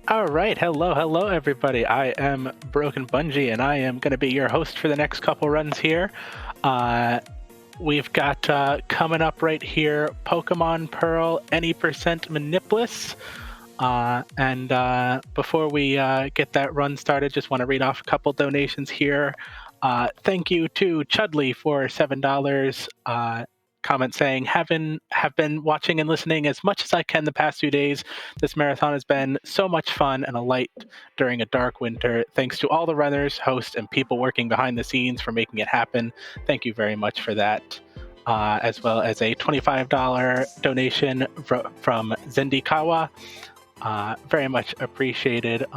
All right, hello, everybody. I am Broken Bungie, and I am going to be your host for the next couple runs here. We've got coming up right here Pokemon Pearl Any Percent Manipulus. And before we get that run started, just want to read off a couple donations here. Thank you to Chudley for $7. Comment saying, have been watching and listening as much as I can the past few days. This marathon has been so much fun and a light during a dark winter. Thanks to all the runners, hosts, and people working behind the scenes for making it happen. Thank you very much for that. As well as a $25 donation from Zendikawa. Very much appreciated.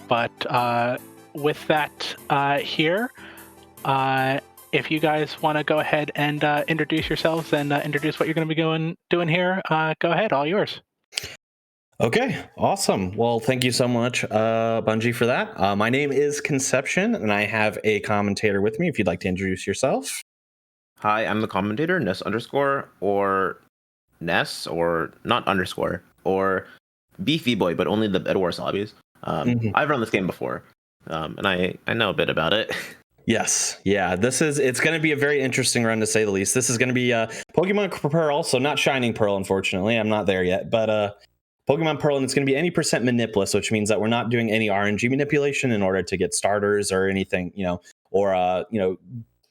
But with that here, if you guys want to go ahead and introduce yourselves and introduce what you're going to be doing here, go ahead, all yours. Okay, awesome. Well, thank you so much, Bungie, for that. My name is Conception, and I have a commentator with me if you'd like to introduce yourself. Hi, I'm the commentator, Ness underscore, or Ness, or not underscore, or Beefy Boy, but only the Bed Wars lobbies. I've run this game before, and I know a bit about it. Yes, yeah, it's going to be a very interesting run to say the least. This is going to be Pokemon Pearl, so not Shining Pearl, unfortunately. I'm not there yet, but Pokemon Pearl, and it's going to be any percent Manipulus, which means that we're not doing any RNG manipulation in order to get starters or anything, or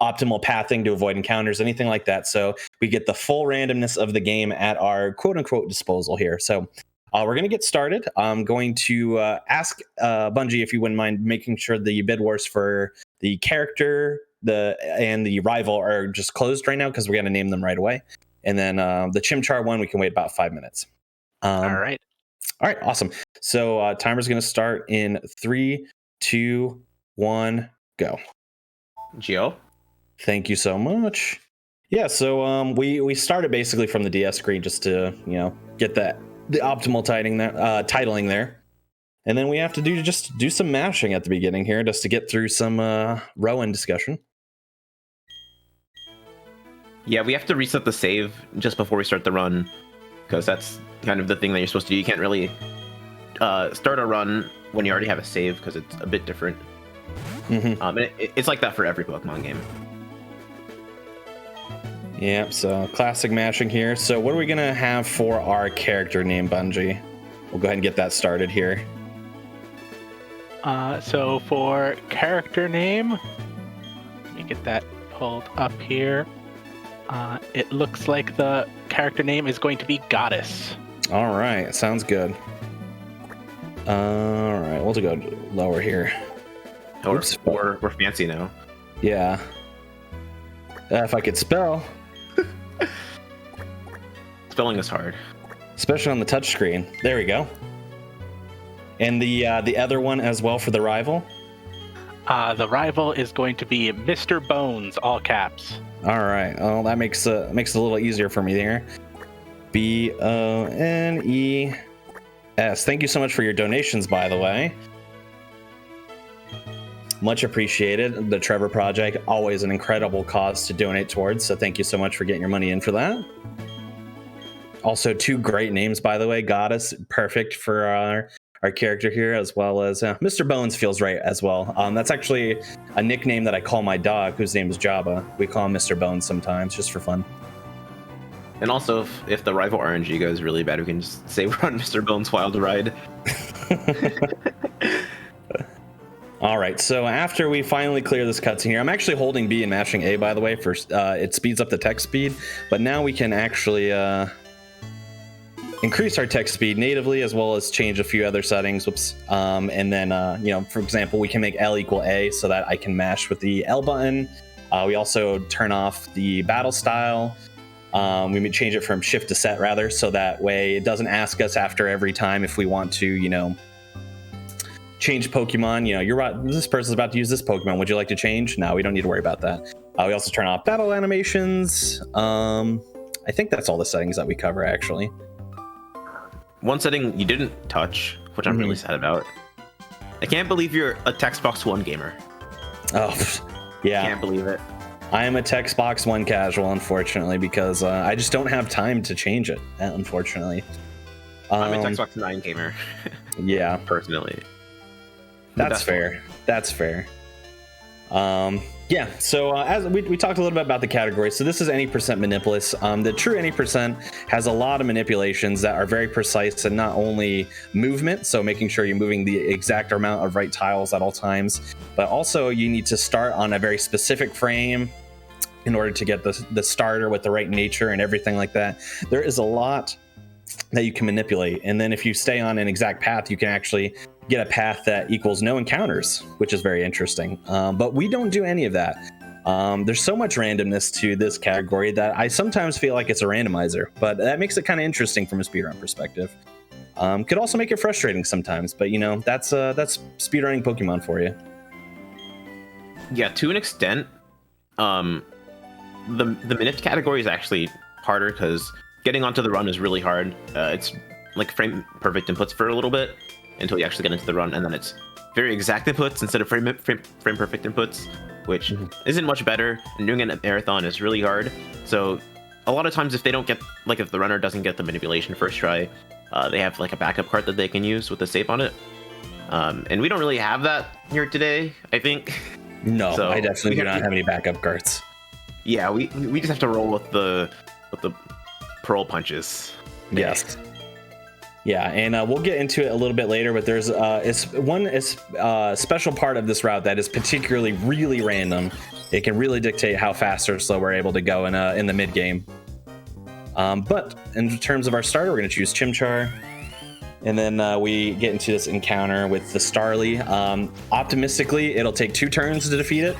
optimal pathing to avoid encounters, anything like that. So we get the full randomness of the game at our quote-unquote disposal here. So we're going to get started. I'm going to ask Bungie if you wouldn't mind making sure the bid wars for the character and the rival are just closed right now, because we're going to name them right away. And then the Chimchar one, we can wait about 5 minutes. All right, awesome. So timer's going to start in 3, 2, 1, go. Gio? Thank you so much. Yeah, so we started basically from the DS screen just to get the optimal titling there, and then we have to do some mashing at the beginning here just to get through some Rowan discussion. Yeah, we have to reset the save just before we start the run, because that's kind of the thing that you're supposed to do. You can't really start a run when you already have a save, because it's a bit different. It's like that for every Pokemon game. Yep, so classic mashing here. So what are we going to have for our character name, Bungie? We'll go ahead and get that started here. So for character name, let me get that pulled up here. It looks like the character name is going to be Goddess. All right, sounds good. All right, we'll go lower here. We're fancy now. Yeah. If I could spell. Spelling is hard, especially on the touch screen. There we go. And the other one as well for the rival. The rival is going to be Mr. Bones, all caps. All right. Oh, that makes it a little easier for me there. Bones. Thank you so much for your donations, by the way. Much appreciated. The Trevor Project, always an incredible cause to donate towards. So thank you so much for getting your money in for that. Also, 2 great names, by the way. Goddess, perfect for our character here, as well as Mr. Bones feels right as well. That's actually a nickname that I call my dog, whose name is Jabba. We call him Mr. Bones sometimes, just for fun. And also, if the rival RNG goes really bad, we can just say we're on Mr. Bones' wild ride. All right, so after we finally clear this cutscene here, I'm actually holding B and mashing A, by the way, for it speeds up the text speed, but now we can actually increase our text speed natively, as well as change a few other settings. And then, for example, we can make L equal A so that I can mash with the L button. We also turn off the battle style. We may change it from shift to set, rather, so that way it doesn't ask us after every time if we want to, change Pokemon. This person's about to use this Pokemon. Would you like to change? No, we don't need to worry about that. We also turn off battle animations. I think that's all the settings that we cover, actually. One setting you didn't touch, which I'm really sad about. I can't believe you're a Text Box 1 gamer. Oh, yeah. Can't believe it. I am a Text Box 1 casual, unfortunately, because I just don't have time to change it, unfortunately. I'm an Xbox 9 gamer. Yeah, personally. That's fair. That's fair. Yeah, so as we talked a little bit about the category, so this is any percent manipulous. The true any percent has a lot of manipulations that are very precise, and not only movement, so making sure you're moving the exact amount of right tiles at all times, but also you need to start on a very specific frame in order to get the starter with the right nature and everything like that. There is a lot that you can manipulate, and then if you stay on an exact path, you can actually get a path that equals no encounters, which is very interesting. But we don't do any of that. There's so much randomness to this category that I sometimes feel like it's a randomizer, but that makes it kind of interesting from a speedrun perspective. Could also make it frustrating sometimes, but you know, that's speedrunning Pokemon for you. Yeah, to an extent, the minute category is actually harder because getting onto the run is really hard. It's like frame perfect inputs for a little bit until you actually get into the run, and then it's very exact inputs instead of frame perfect inputs, which isn't much better. And doing it at marathon is really hard. So a lot of times, if they don't get, like, if the runner doesn't get the manipulation first try, they have like a backup card that they can use with a save on it. And we don't really have that here today, I think. No, so I definitely do not have any backup cards. Yeah, we just have to roll with the pearl punches. Yes. Yeah, and we'll get into it a little bit later, but there's one special part of this route that is particularly really random. It can really dictate how fast or slow we're able to go in the mid game. But in terms of our starter, we're going to choose Chimchar, and then we get into this encounter with the Starly. Optimistically, it'll take 2 turns to defeat it.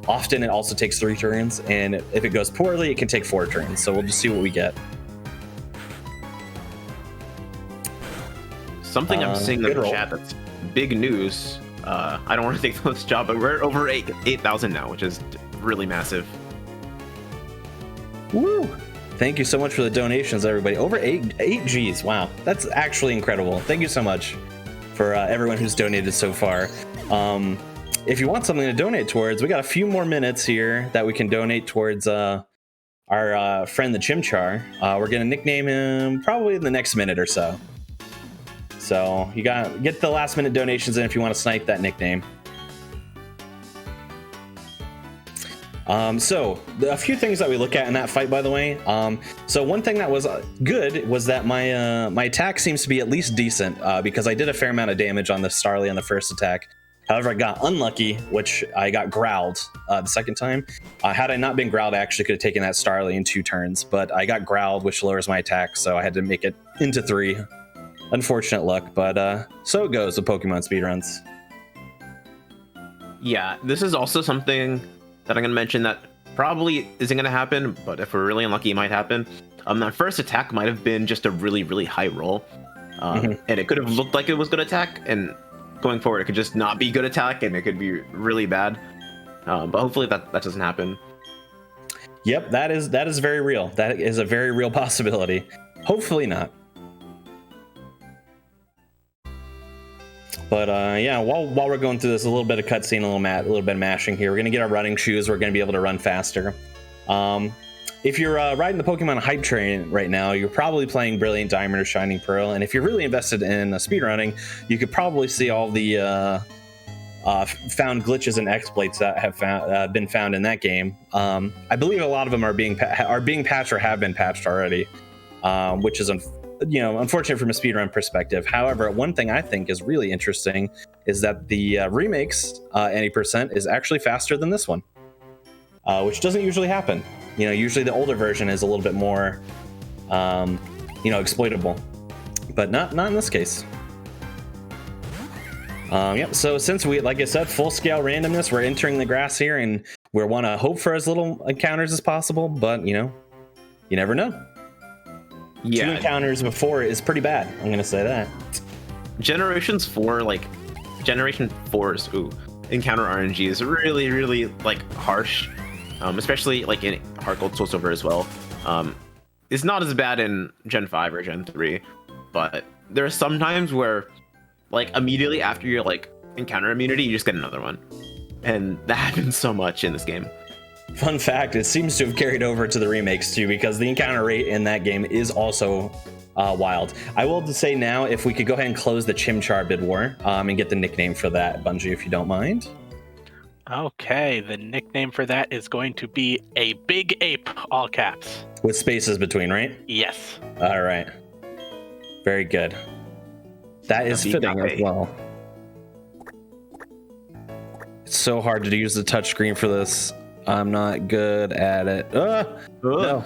Often it also takes 3 turns, and if it goes poorly, it can take 4 turns. So we'll just see what we get. Something I'm seeing in the chat that's big news. I don't want to take this job, but we're over 8,000 now, which is really massive. Woo! Thank you so much for the donations, everybody. Over 8 Gs. Wow, that's actually incredible. Thank you so much for everyone who's donated so far. If you want something to donate towards, we got a few more minutes here that we can donate towards our friend the Chimchar. We're gonna nickname him probably in the next minute or so. So you get the last minute donations in if you want to snipe that nickname. So a few things that we look at in that fight, by the way. So one thing that was good was that my attack seems to be at least decent, because I did a fair amount of damage on the Starly on the first attack. However, I got unlucky, which I got growled the second time. Had I not been growled, I actually could have taken that Starly in 2 turns, but I got growled, which lowers my attack, so I had to make it into 3. Unfortunate luck, but so it goes with Pokemon speedruns. Yeah, this is also something that I'm going to mention that probably isn't going to happen, but if we're really unlucky, it might happen. That first attack might have been just a really, really high roll, and it could have looked like it was good attack, and going forward, it could just not be good attack, and it could be really bad. But hopefully that doesn't happen. Yep, that is very real. That is a very real possibility. Hopefully not. But yeah, while we're going through this, a little bit of cutscene, a little bit of mashing here. We're gonna get our running shoes. We're gonna be able to run faster. If you're riding the Pokemon hype train right now, you're probably playing Brilliant Diamond or Shining Pearl. And if you're really invested in speedrunning, you could probably see all the found glitches and exploits that have been found in that game. I believe a lot of them are being patched or have been patched already, which is unfortunate from a speedrun perspective. However, one thing I think is really interesting is that the remakes any percent is actually faster than this one, which doesn't usually happen. Usually the older version is a little bit more exploitable, but not in this case. Yep. So since we, like I said, full scale randomness, we're entering the grass here, and we want to hope for as little encounters as possible. But you never know. Yeah. 2 encounters before is pretty bad. I'm gonna say that. Generation 4's encounter RNG is really, really harsh, especially in Heart Gold Soul Silver as well. It's not as bad in Gen 5 or Gen 3, but there are some times where immediately after your encounter immunity, you just get another one, and that happens so much in this game. Fun fact, it seems to have carried over to the remakes too, because the encounter rate in that game is also wild. I will say now, if we could go ahead and close the Chimchar bid war and get the nickname for that, Bungie, if you don't mind. Okay, the nickname for that is going to be a big ape, all caps. With spaces between, right? Yes. All right. Very good. That is fitting as well. It's so hard to use the touchscreen for this. I'm not good at it. No.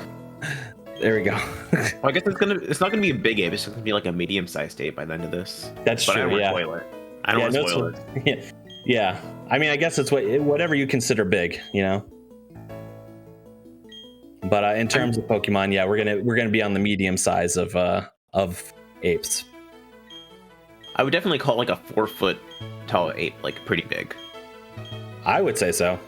There we go. Well, I guess it's not gonna be a big ape. It's just gonna be like a medium-sized ape by the end of this. That's but true. I don't Yeah. want to spoil it. I don't want to spoil it. Yeah. I mean, I guess it's whatever you consider big, you know. But in terms of Pokemon, yeah, we're gonna be on the medium size of apes. I would definitely call like a 4-foot tall ape like pretty big. I would say so.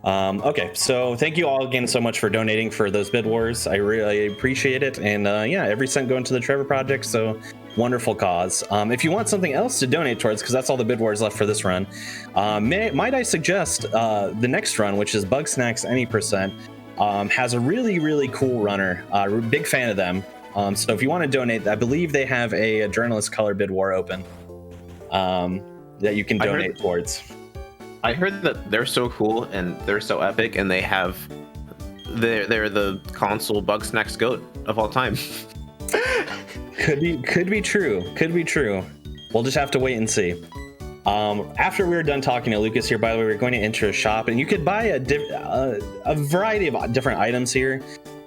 Okay, so thank you all again so much for donating for those bid wars. I really appreciate it, and yeah, every cent going to the Trevor Project. So wonderful cause. If you want something else to donate towards, because that's all the bid wars left for this run, might I suggest the next run, which is Bug Snacks Any Percent, has a really cool runner. Big fan of them. So if you want to donate, I believe they have a journalist color bid war open that you can donate towards. I heard that they're so cool and they're so epic, and they have they're the console Bug Snacks GOAT of all time. Could be true. We'll just have to wait and see. After we're done talking to Lucas here, by the way, we're going to enter a shop, and you could buy a variety of different items here.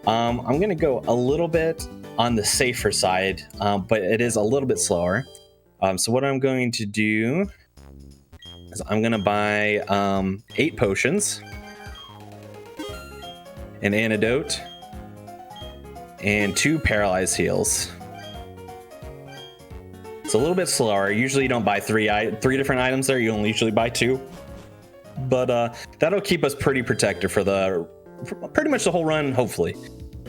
I'm going to go a little bit on the safer side, but it is a little bit slower. So what I'm going to do is I'm going to buy 8 potions, an antidote, and 2 paralyzed heals. It's a little bit slower. Usually you don't buy three different items there. You only usually buy 2. But that'll keep us pretty protected for pretty much the whole run, hopefully.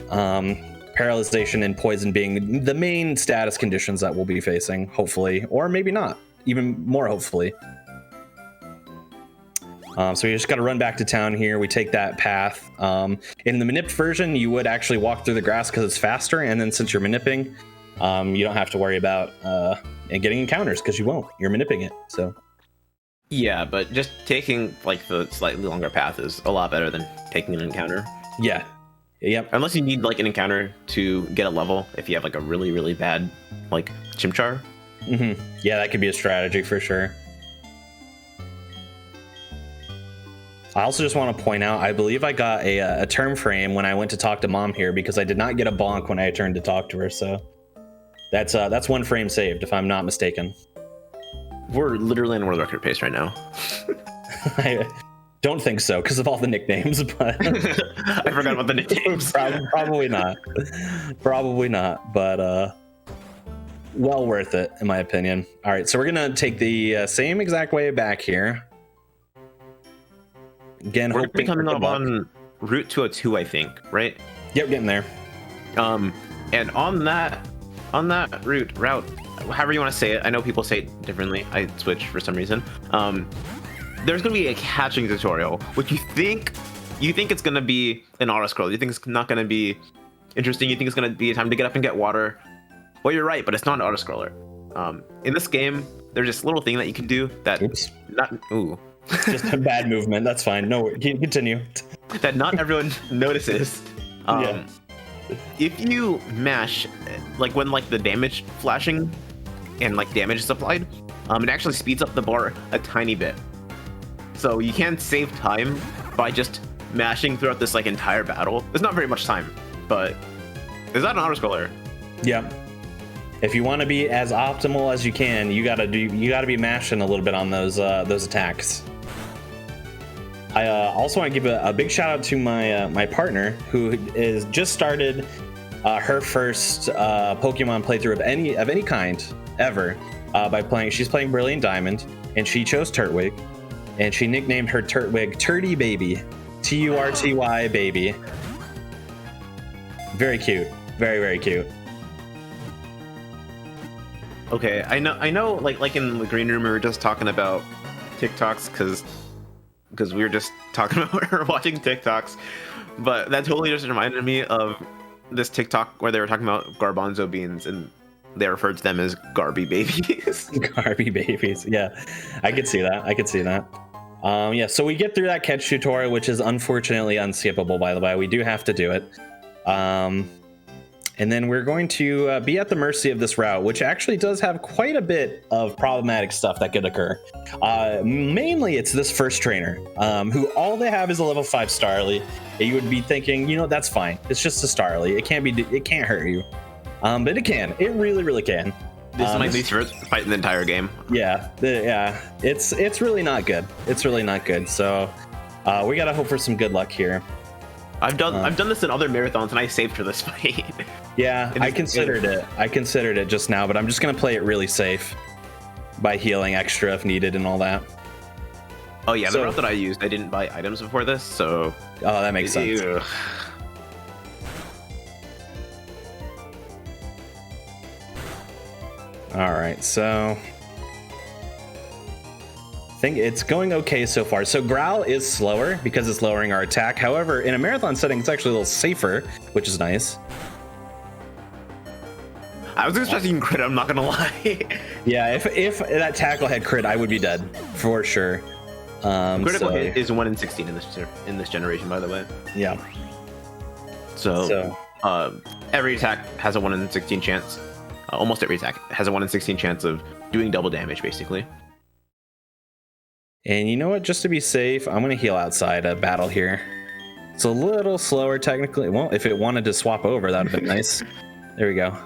Paralyzation and poison being the main status conditions that we'll be facing, hopefully. Or maybe not. Even more hopefully. So we just got to run back to town here. We take that path. In the Manip version, you would actually walk through the grass because it's faster. And then since you're Manipping, you don't have to worry about getting encounters because you won't. You're Manipping it. So yeah, but just taking like the slightly longer path is a lot better than taking an encounter. Yeah. Yep. Unless you need like an encounter to get a level if you have like a really bad like Chimchar. Mm-hmm. Yeah, that could be a strategy for sure. I also just want to point out, I believe I got a term frame when I went to talk to Mom here because I did not get a bonk when I turned to talk to her. So that's 1 frame saved, if I'm not mistaken. We're literally in world record pace right now. I don't think so because of all the nicknames, but I forgot about the nicknames. Probably not. Probably not, but well worth it in my opinion. All right, so we're gonna take the same exact way back here. Again, we're coming up on Route 202, I think, right? Yep, getting there. And on that route, however you want to say it, I know people say it differently. I switch for some reason. There's gonna be a catching tutorial, which you think it's gonna be an auto scroll. You think it's not gonna be interesting. You think it's gonna be a time to get up and get water. Well, you're right, but it's not an auto scroller. In this game, there's this little thing that you can do that just a bad movement. That's fine. No, continue. That not everyone notices. Yeah. If you mash, like when like the damage flashing and like damage is applied, it actually speeds up the bar a tiny bit. So you can save time by just mashing throughout this like entire battle. There's not very much time, but is that an auto scroller? Yeah. If you want to be as optimal as you can, you gotta be mashing a little bit on those attacks. I also want to give a big shout out to my partner who is just started her first Pokemon playthrough of any kind ever by playing. She's playing Brilliant Diamond, and she chose Turtwig, and she nicknamed her Turtwig Turty Baby, Turty Baby. Very cute, very cute. Okay, I know. Like in the green room, we were just talking about TikToks because we were just talking about her watching TikToks, but that totally just reminded me of this TikTok where they were talking about garbanzo beans and they referred to them as Garby babies. Garby babies. Yeah, I could see that. I could see that. Yeah, so we get through that catch tutorial, which is unfortunately unskippable, by the way. We do have to do it. And then we're going to be at the mercy of this route, which actually does have quite a bit of problematic stuff that could occur. Mainly, it's this first trainer, who all they have is a level 5 Starly. You would be thinking, you know, that's fine. It's just a Starly. It can't hurt you. But it can. It really, really can. This is my least favorite fight in the entire game. Yeah, it's really not good. It's really not good. So we gotta hope for some good luck here. I've done this in other marathons, and I saved for this fight. Yeah, I considered it. I considered it just now, but I'm just gonna play it really safe by healing extra if needed and all that. Oh yeah, the route that I used, I didn't buy items before this, so. Oh, that makes sense. Ew. All right, so I think it's going okay so far. So Growl is slower because it's lowering our attack. However, in a marathon setting, it's actually a little safer, which is nice. I was expecting crit, I'm not gonna lie. Yeah, if that tackle had crit, I would be dead for sure. Critical hit is 1 in 16 in this generation, by the way. Yeah. So every attack has a 1 in 16 chance. Almost every attack has a 1 in 16 chance of doing double damage, basically. And you know what? Just to be safe, I'm going to heal outside a battle here. It's a little slower, technically. Well, if it wanted to swap over, that would have been nice. There we go.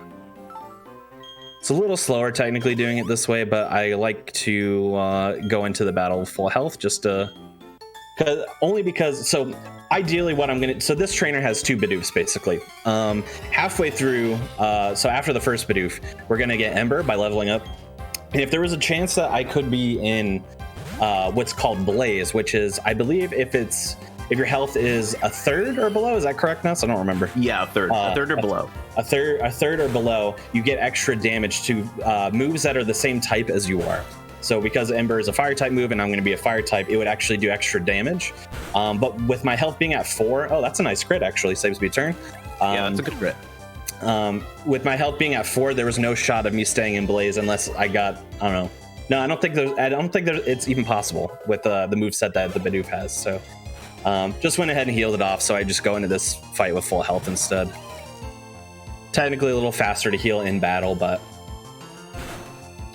It's a little slower, technically, doing it this way, but I like to go into the battle with full health, just to... Only because... So, ideally, what I'm going to... So, this trainer has 2 Bidoofs, basically. Halfway through... So, after the first Bidoof, we're going to get Ember by leveling up. And if there was a chance that I could be in what's called Blaze, which is, I believe, if your health is a third or below, is that correct, Nuss? I don't remember. Yeah, a third or below. A third or below, you get extra damage to moves that are the same type as you are. So because Ember is a fire type move and I'm going to be a fire type, it would actually do extra damage. But with my health being at 4, oh, that's a nice crit, actually. Saves me a turn. Yeah, that's a good crit. With my health being at 4, there was no shot of me staying in Blaze unless I got, I don't know. No, I don't think it's even possible with the moveset that the Bidoof has. So just went ahead and healed it off. So I just go into this fight with full health instead. Technically a little faster to heal in battle, but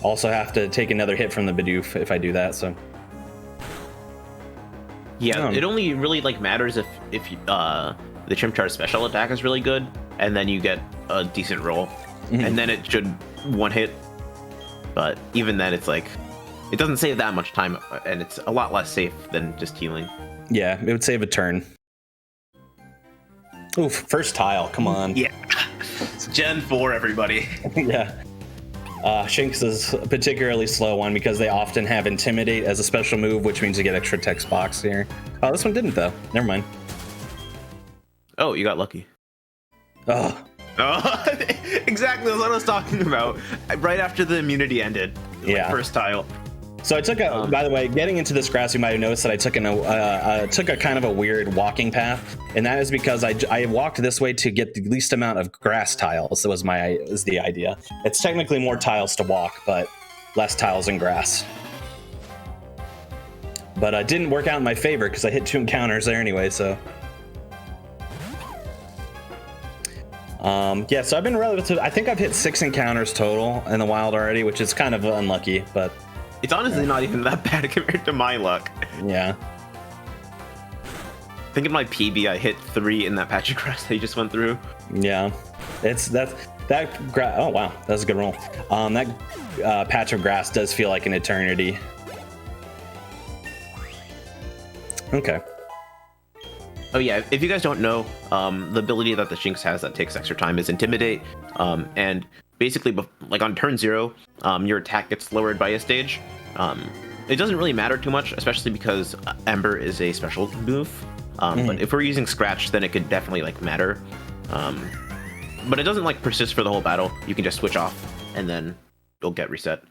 also have to take another hit from the Bidoof if I do that. So yeah, it only really matters if the Chimchar's special attack is really good, and then you get a decent roll, and then it should one hit. But even then, it's it doesn't save that much time, and it's a lot less safe than just healing. Yeah, it would save a turn. Oof, first tile, come on. Yeah, it's Gen 4, everybody. Yeah. Shinx is a particularly slow one because they often have Intimidate as a special move, which means you get extra text box here. Oh, this one didn't, though. Never mind. Oh, you got lucky. Oh. Oh, exactly what I was talking about. Right after the immunity ended. Yeah. First tile. So I took by the way, getting into this grass, you might have noticed that I took a kind of a weird walking path, and that is because I walked this way to get the least amount of grass tiles. That was the idea. It's technically more tiles to walk, but less tiles and grass. But it didn't work out in my favor because I hit 2 encounters there anyway, so. Yeah, so I've been I think I've hit 6 encounters total in the wild already, which is kind of unlucky, but it's honestly not even that bad compared to my luck. Yeah. I think in my PB I hit 3 in that patch of grass that you just went through. Yeah. Oh wow, that's a good roll. That patch of grass does feel like an eternity. Okay. Oh yeah, if you guys don't know, the ability that the Shinx has that takes extra time is Intimidate, and basically, on turn 0, your attack gets lowered by a stage. It doesn't really matter too much, especially because Ember is a special move. But if we're using Scratch, then it could definitely matter. But it doesn't persist for the whole battle. You can just switch off, and then it'll get reset.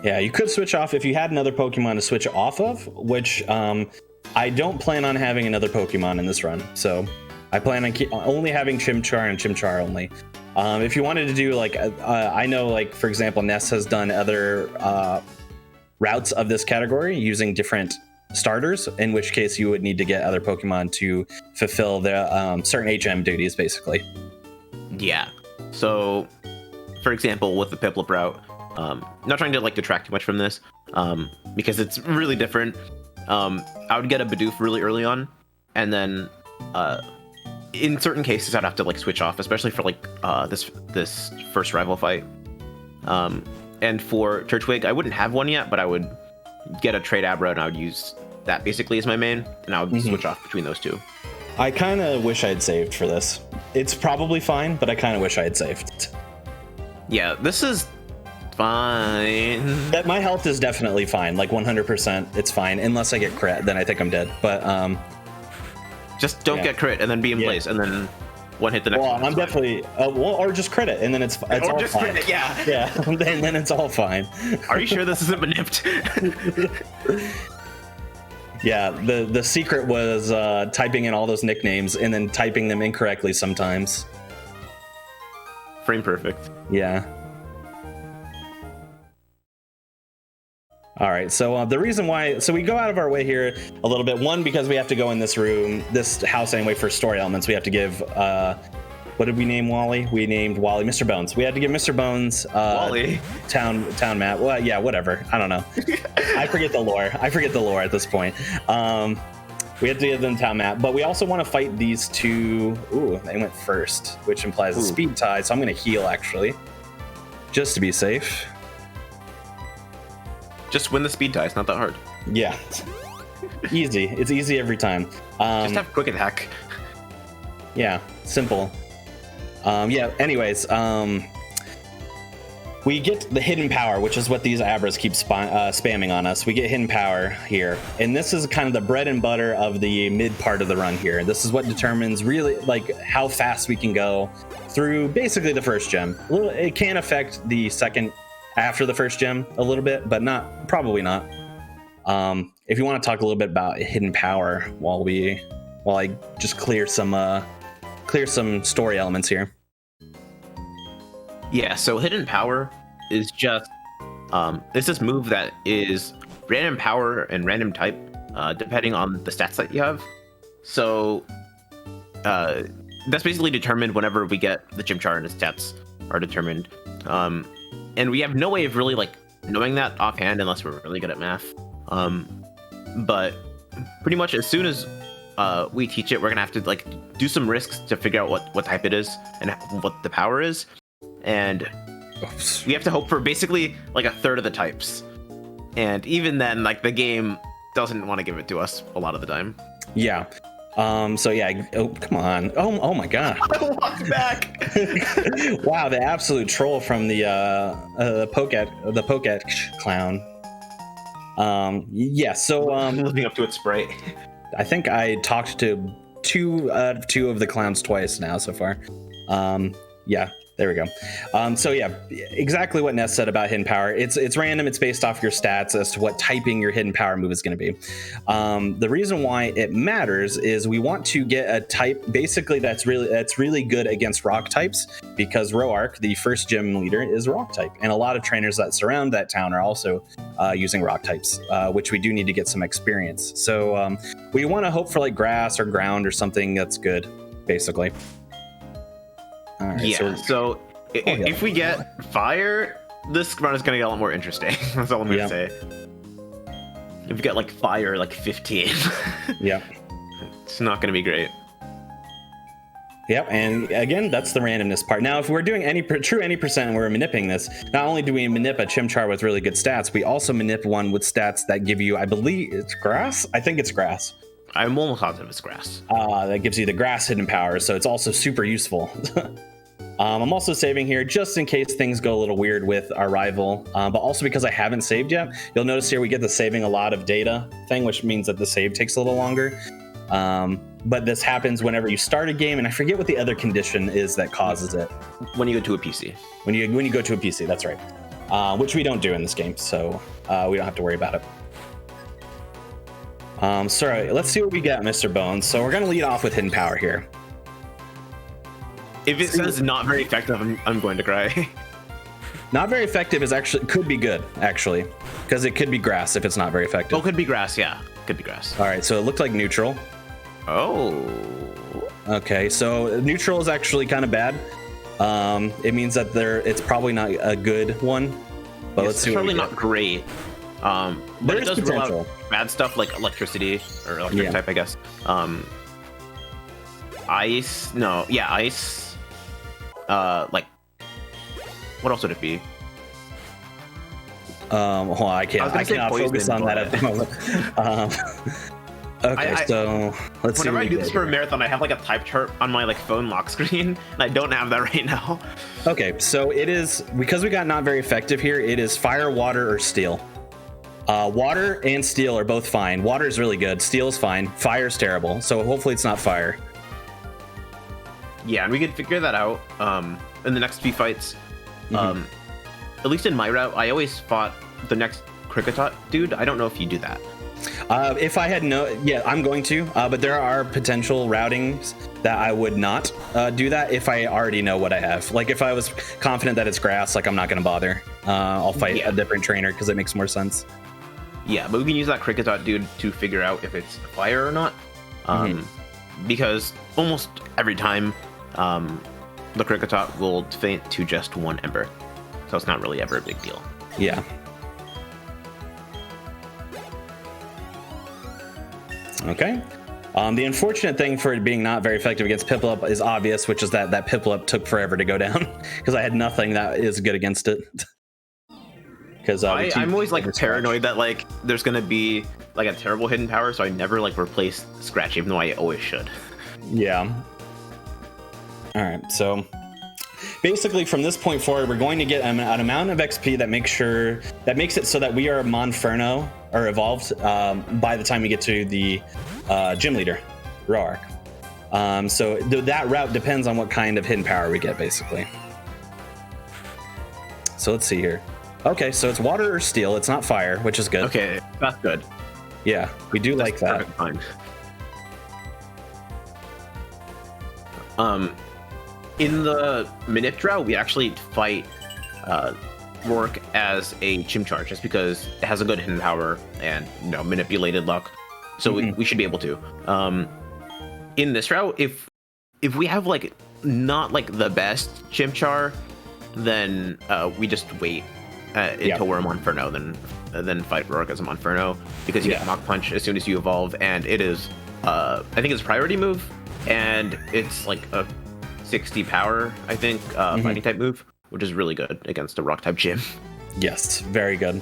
Yeah, you could switch off if you had another Pokemon to switch off of, which I don't plan on having another Pokemon in this run, so I plan on only having Chimchar and Chimchar only. If you wanted to do like, I know like, for example, Ness has done other routes of this category using different starters, in which case you would need to get other Pokemon to fulfill the certain HM duties, basically. Yeah. So, for example, with the Piplup route, not trying to like detract too much from this, because it's really different. I would get a Bidoof really early on, and then in certain cases I'd have to like switch off, especially for like this first rival fight. And for Turtwig, I wouldn't have one yet, but I would get a trade Abra and I would use that basically as my main, and I would switch off between those two. I kind of wish I'd saved for this. It's probably fine, but I kind of wish I had saved. Yeah, this is fine. That my health is definitely fine, like 100%. It's fine unless I get crit, then I think I'm dead. But just don't get crit and then be in place, and then one hit the next one. I'm definitely or just crit it, and then it's all just fine. Crit it, yeah. then it's all fine. Are you sure this isn't manipped? Yeah, the secret was typing in all those nicknames and then typing them incorrectly sometimes. Frame perfect. Yeah. All right, so the reason why, so we go out of our way here a little bit. One, because we have to go in this room, this house anyway, for story elements. We have to give, what did we name Wally? We named Wally Mr. Bones. We had to give Mr. Bones Wally town map. Well, yeah, whatever. I don't know. I forget the lore. At this point. We had to give them town map, but we also want to fight these two. Ooh, they went first, which implies a speed tie. So I'm going to heal actually, just to be safe. Just win the speed tie. It's not that hard. Yeah, easy. It's easy every time. Just have quick attack. Yeah, simple. Yeah. Anyways, we get the hidden power, which is what these Abras keep spamming on us. We get hidden power here, and this is kind of the bread and butter of the mid part of the run here. This is what determines really like how fast we can go through basically the first gem. It can affect the second after the first gem a little bit, but probably not. If you want to talk a little bit about hidden power while I just clear some story elements here. Yeah, so hidden power is just it's this move that is random power and random type, depending on the stats that you have. So that's basically determined whenever we get the Chimchar and its stats are determined. And we have no way of really like knowing that offhand unless we're really good at math. But pretty much as soon as we teach it, we're gonna have to like do some risks to figure out what type it is and what the power is. And we have to hope for basically like a third of the types. And even then, like the game doesn't want to give it to us a lot of the time. Yeah. So yeah. Oh, come on. Oh my God. I walked back. Wow, the absolute troll from the Poket clown. Yeah. So living up to its sprite. I think I talked to two of the clowns twice now so far. Yeah. There we go. So yeah, exactly what Ness said about hidden power. It's random. It's based off your stats as to what typing your hidden power move is going to be. The reason why it matters is we want to get a type basically that's really good against rock types, because Roark, the first gym leader, is rock type, and a lot of trainers that surround that town are also using rock types, which we do need to get some experience. So we want to hope for like grass or ground or something that's good, basically. All right, yeah, so if we get fire, this run is going to get a lot more interesting. That's all I'm going to say. If we get like fire, like 15. Yeah. It's not going to be great. Yep, and again, that's the randomness part. Now, if we're doing true any percent and we're manipping this, not only do we manip a Chimchar with really good stats, we also manip one with stats that give you, I believe, it's grass? I think it's grass. I'm almost positive it's grass. That gives you the grass hidden power, so it's also super useful. I'm also saving here just in case things go a little weird with our rival, but also because I haven't saved yet. You'll notice here we get the saving a lot of data thing, which means that the save takes a little longer. But this happens whenever you start a game, and I forget what the other condition is that causes it. When you go to a PC. When you go to a PC, that's right. Which we don't do in this game, so we don't have to worry about it. So let's see what we got, Mr. Bones. So we're going to lead off with hidden power here. If it says not very effective, I'm going to cry. Not very effective is actually could be good actually, because it could be grass if it's not very effective. Oh, could be grass. Yeah, could be grass. All right, so it looked like neutral. Oh. Okay, so neutral is actually kind of bad. It means that it's probably not a good one. But let's see. It's probably not great. But there it is does rule potential. out bad stuff like electricity or electric type, I guess. Ice. No, yeah, ice. Like, what else would it be? Hold on, I cannot focus on that at the moment. Okay, so let's see. Whenever I do this for a marathon, I have like a type chart on my like phone lock screen, and I don't have that right now. Okay, so it is, because we got not very effective here, it is fire, water, or steel. Water and steel are both fine. Water is really good. Steel is fine. Fire is terrible. So hopefully it's not fire. Yeah, and we could figure that out in the next few fights. At least in my route, I always fought the next Kricketot dude. I don't know if you do that. If I had I'm going to, but there are potential routings that I would not do that if I already know what I have. Like if I was confident that it's grass, like I'm not going to bother. I'll fight a different trainer because it makes more sense. Yeah, but we can use that Kricketot dude to figure out if it's fire or not. Because almost every time the Kricketot will faint to just one ember. So it's not really ever a big deal. Yeah. Okay. The unfortunate thing for it being not very effective against Piplup is obvious, which is that Piplup took forever to go down because I had nothing that is good against it. Because I'm always like paranoid that like there's gonna be like a terrible hidden power, so I never like replace Scratch, even though I always should. Yeah. All right. So basically, from this point forward, we're going to get an amount of XP that makes it so that we are Monferno or evolved by the time we get to the gym leader, Roark. So that route depends on what kind of hidden power we get, basically. So let's see here. Okay, so it's water or steel. It's not fire, which is good. Okay, that's good. Yeah, we do like that. Fine. In the Manip drought, we actually fight Roark as a Chimchar just because it has a good hidden power and manipulated luck, so we should be able to. In this route, if we have like not like the best Chimchar, then we just wait until we're a Monferno, then fight Roark as a Monferno because you get Mach Punch as soon as you evolve, and it is I think it's a priority move, and it's like a 60 power, I think, fighting type move, which is really good against a rock type gym. Yes, very good.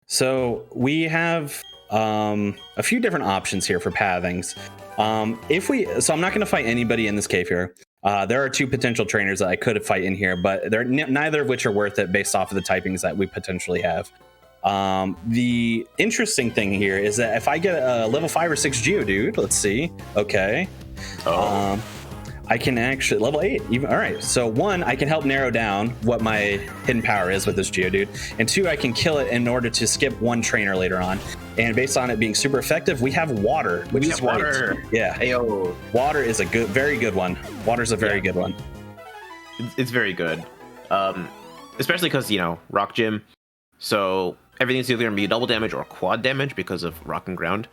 So we have a few different options here for pathings. So I'm not going to fight anybody in this cave here. There are two potential trainers that I could fight in here, but they're neither of which are worth it based off of the typings that we potentially have. The interesting thing here is that if I get a level 5 or 6 Geodude, let's see. Okay. I can actually level 8 even. All right, so 1, I can help narrow down what my hidden power is with this Geodude, and 2, I can kill it in order to skip 1 trainer later on. And based on it being super effective, we have water, which is water. Right. Yeah. Ayo. Water is a very good one. Water's a very good one. It's very good, especially because rock gym, so everything's either gonna be double damage or quad damage because of rock and ground.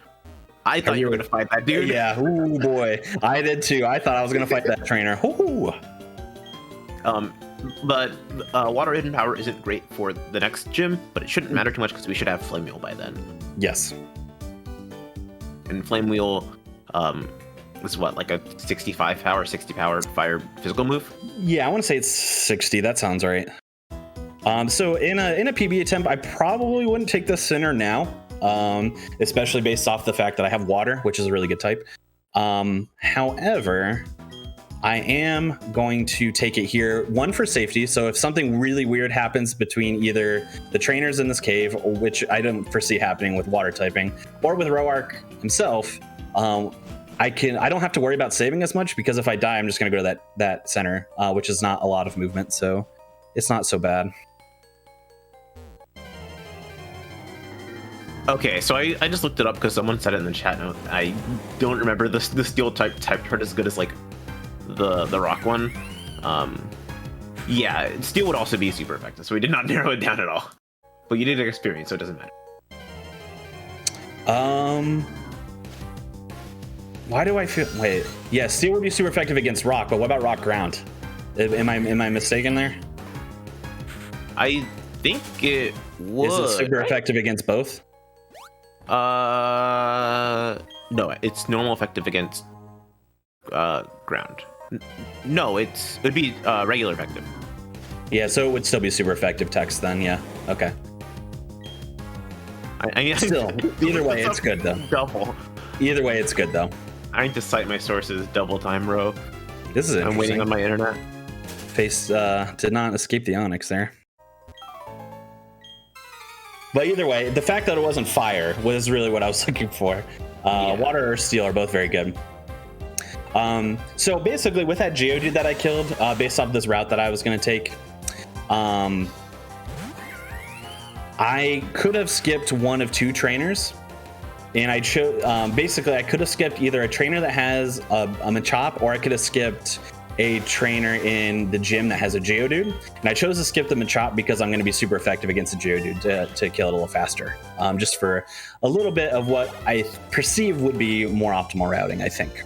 I thought you were going to fight that dude. Yeah, ooh boy. I did too. I thought I was going to fight that trainer. Ooh. But water hidden power isn't great for the next gym, but it shouldn't matter too much because we should have Flame Wheel by then. Yes. And Flame Wheel is what, like a 65 power, 60 power fire physical move? Yeah, I want to say it's 60. That sounds right. So in a PB attempt, I probably wouldn't take the Sinner now. Especially based off the fact that I have water, which is a really good type. However, I am going to take it here, 1 for safety. So if something really weird happens between either the trainers in this cave, which I don't foresee happening with water typing, or with Roark himself, I don't have to worry about saving as much because if I die, I'm just going to go to that center, which is not a lot of movement. So it's not so bad. Okay, so I just looked it up because someone said it in the chat note. I don't remember the steel type chart as good as like the rock one. Yeah, steel would also be super effective, so we did not narrow it down at all. But you did experience, so it doesn't matter. Why do I feel? Wait, yeah, steel would be super effective against rock, but what about rock ground? Am I mistaken there? I think it would. Is it super effective against both? No, it's normal effective against ground. No, it'd be regular effective. Yeah, so it would still be super effective text then. Yeah. Okay. I mean, Still, either way, it's good though. Double. Either way, it's good though. I need to cite my sources double time, bro. This is interesting. I'm waiting on my internet. Face did not escape the Onyx there. But either way, the fact that it wasn't fire was really what I was looking for. Yeah. Water or steel are both very good. So basically, with that Geodude that I killed, based off this route that I was going to take, I could have skipped one of two trainers. And I chose, basically, I could have skipped either a trainer that has a Machop, or I could have skipped a trainer in the gym that has a Geodude. And I chose to skip the Machop because I'm going to be super effective against the Geodude to kill it a little faster. Just for a little bit of what I perceive would be more optimal routing, I think.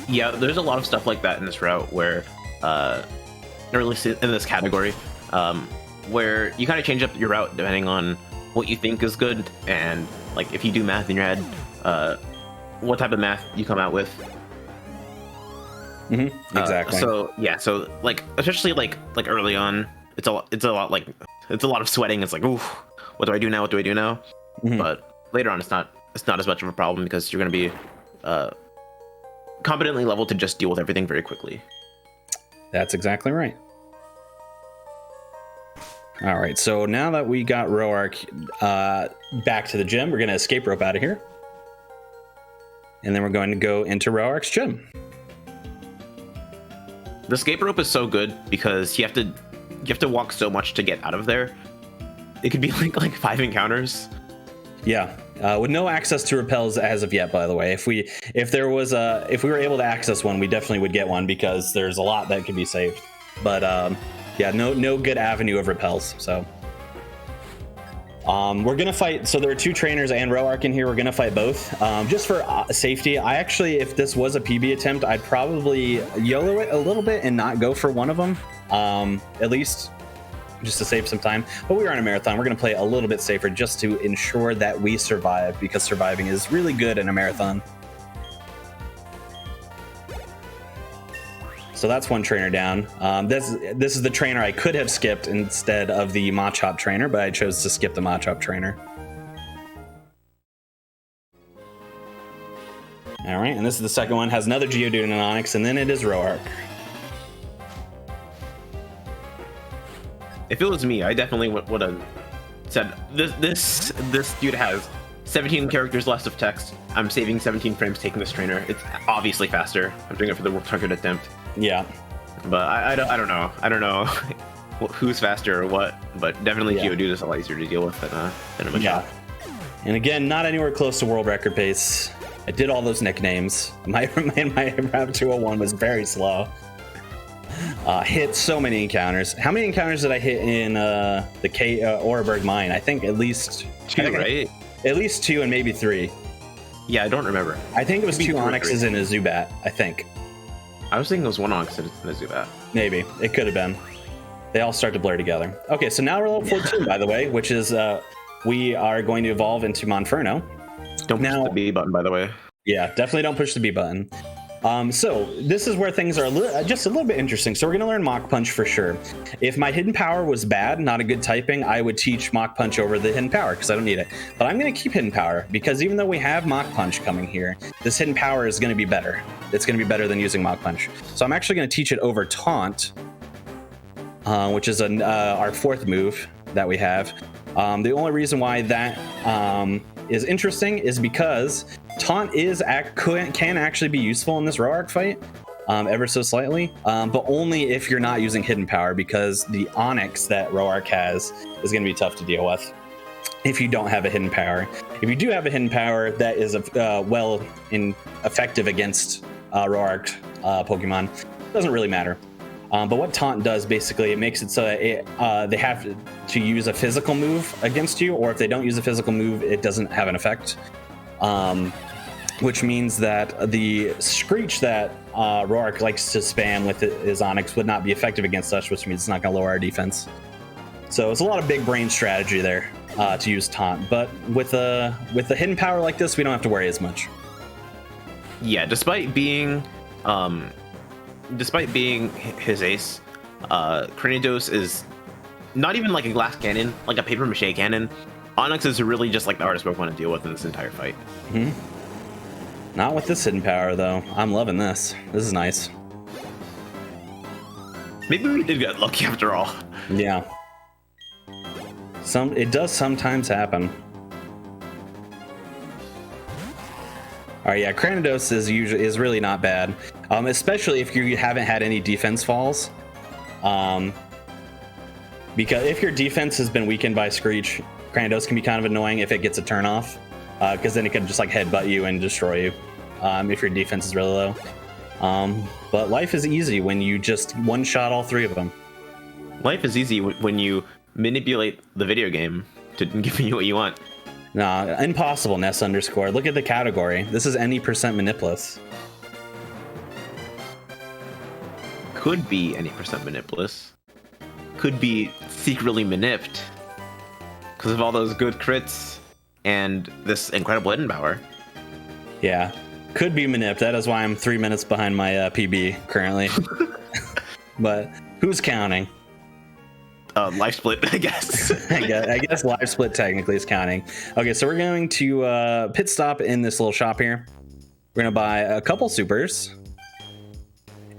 Yeah, there's a lot of stuff like that in this route where, or at least in this category, where you kind of change up your route depending on what you think is good, and like if you do math in your head, what type of math you come out with. Mm-hmm. Exactly. So like especially like early on, it's a lot of sweating. It's like, ooh, what do I do now? What do I do now? Mm-hmm. But later on, it's not as much of a problem because you're going to be competently leveled to just deal with everything very quickly. That's exactly right. All right, so now that we got Roark back to the gym, we're going to escape rope out of here. And then we're going to go into Roark's gym. The escape rope is so good because you have to walk so much to get out of there. It could be like 5 encounters. Yeah, with no access to repels as of yet, by the way. If we were able to access one, we definitely would get one because there's a lot that can be saved. But yeah, no good avenue of repels. So we're gonna fight. So there are 2 trainers and Roark in here. We're gonna fight both. Just for safety, I actually, if this was a PB attempt, I'd probably YOLO it a little bit and not go for one of them. At least just to save some time. But we are on a marathon. We're gonna play a little bit safer just to ensure that we survive, because surviving is really good in a marathon. So that's one trainer down. This is the trainer I could have skipped instead of the Machop trainer, but I chose to skip the Machop trainer. All right, and this is the second one. Has another Geodude and an Onix, and then it is Roark. If it was me, I definitely would have said, this dude has 17 characters left of text. I'm saving 17 frames taking this trainer. It's obviously faster. I'm doing it for the world target attempt. Yeah. But I don't know. I don't know who's faster or what, but definitely Yeah. Geodude is a lot easier to deal with than a Machop. Yeah. And again, not anywhere close to world record pace. I did all those nicknames. My Rap 201 was very slow. Hit so many encounters. How many encounters did I hit in the Oreburg mine? I think at least 2, right? At least 2 and maybe 3. Yeah, I don't remember. I think it was Maybe 2 2 or Onyxes 3. and a Zubat, I think. I was thinking it was 1 Onix and a Zubat. Maybe. It could have been. They all start to blur together. Okay, so now we're level 14, by the way, which is we are going to evolve into Monferno. Don't push the B button, by the way. Yeah, definitely don't push the B button. So this is where things are just a little bit interesting. So we're going to learn Mach Punch for sure. If my Hidden Power was bad, not a good typing, I would teach Mach Punch over the Hidden Power because I don't need it. But I'm going to keep Hidden Power because even though we have Mach Punch coming here, this Hidden Power is going to be better. It's going to be better than using Mach Punch. So I'm actually going to teach it over Taunt, which is our 4th move that we have. The only reason why that is interesting is because Taunt can actually be useful in this Roark fight, ever so slightly, but only if you're not using Hidden Power, because the Onix that Roark has is going to be tough to deal with if you don't have a Hidden Power. If you do have a Hidden Power that is effective against Roark Pokemon. Doesn't really matter. But what Taunt does, basically, it makes it so that they have to use a physical move against you, or if they don't use a physical move, it doesn't have an effect. Which means that the Screech that Roark likes to spam with his Onix would not be effective against us, which means it's not going to lower our defense. So it's a lot of big brain strategy there to use Taunt. But with a hidden power like this, we don't have to worry as much. Yeah, despite being his ace, Cranidos is not even like a glass cannon, like a paper mache cannon. Onix is really just like the hardest Pokemon to deal with in this entire fight. Not with this hidden power, though. I'm loving this. This is nice. Maybe we did get lucky after all. Yeah. It does sometimes happen. All right, yeah, Cranidos is really not bad, especially if you haven't had any defense falls. Because if your defense has been weakened by Screech, Cranidos can be kind of annoying if it gets a turn off, because then it can just like headbutt you and destroy you if your defense is really low. But life is easy when you just one-shot all three of them. Life is easy when you manipulate the video game to give you what you want. Nah, impossible, Ness _. Look at the category. This is any percent manipulous. Could be any percent manipulous. Could be secretly manipped because of all those good crits and this incredible hidden power. Yeah, could be manip. That is why I'm 3 minutes behind my PB currently. But who's counting? Life split, I guess. I guess live split technically is counting. Okay, so we're going to pit stop in this little shop here. We're going to buy a couple supers.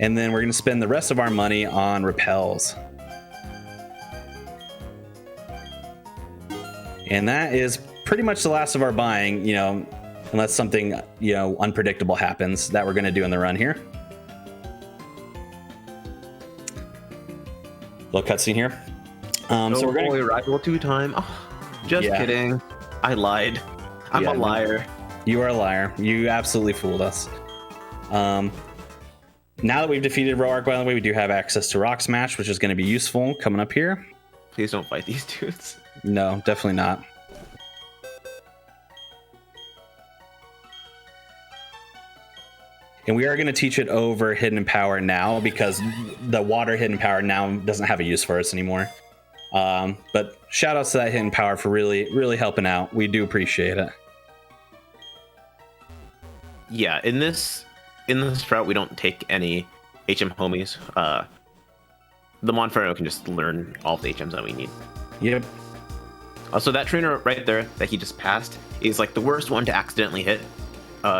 And then we're going to spend the rest of our money on repels. And that is pretty much the last of our buying, unless something, unpredictable happens that we're going to do in the run here. Little cutscene here. So we're going to rival 2-time. Oh, just kidding. I lied. I'm a liar. You are a liar. You absolutely fooled us. Now that we've defeated Roark, by the way, we do have access to Rock Smash, which is going to be useful coming up here. Please don't fight these dudes. No, definitely not. And we are going to teach it over Hidden Power now because the Water Hidden Power now doesn't have a use for us anymore. But shout outs to that Hidden Power for really, really helping out. We do appreciate it. Yeah, in this route, we don't take any HM homies. The Monferno can just learn all the HMs that we need. Yep. So that trainer right there that he just passed is like the worst one to accidentally hit.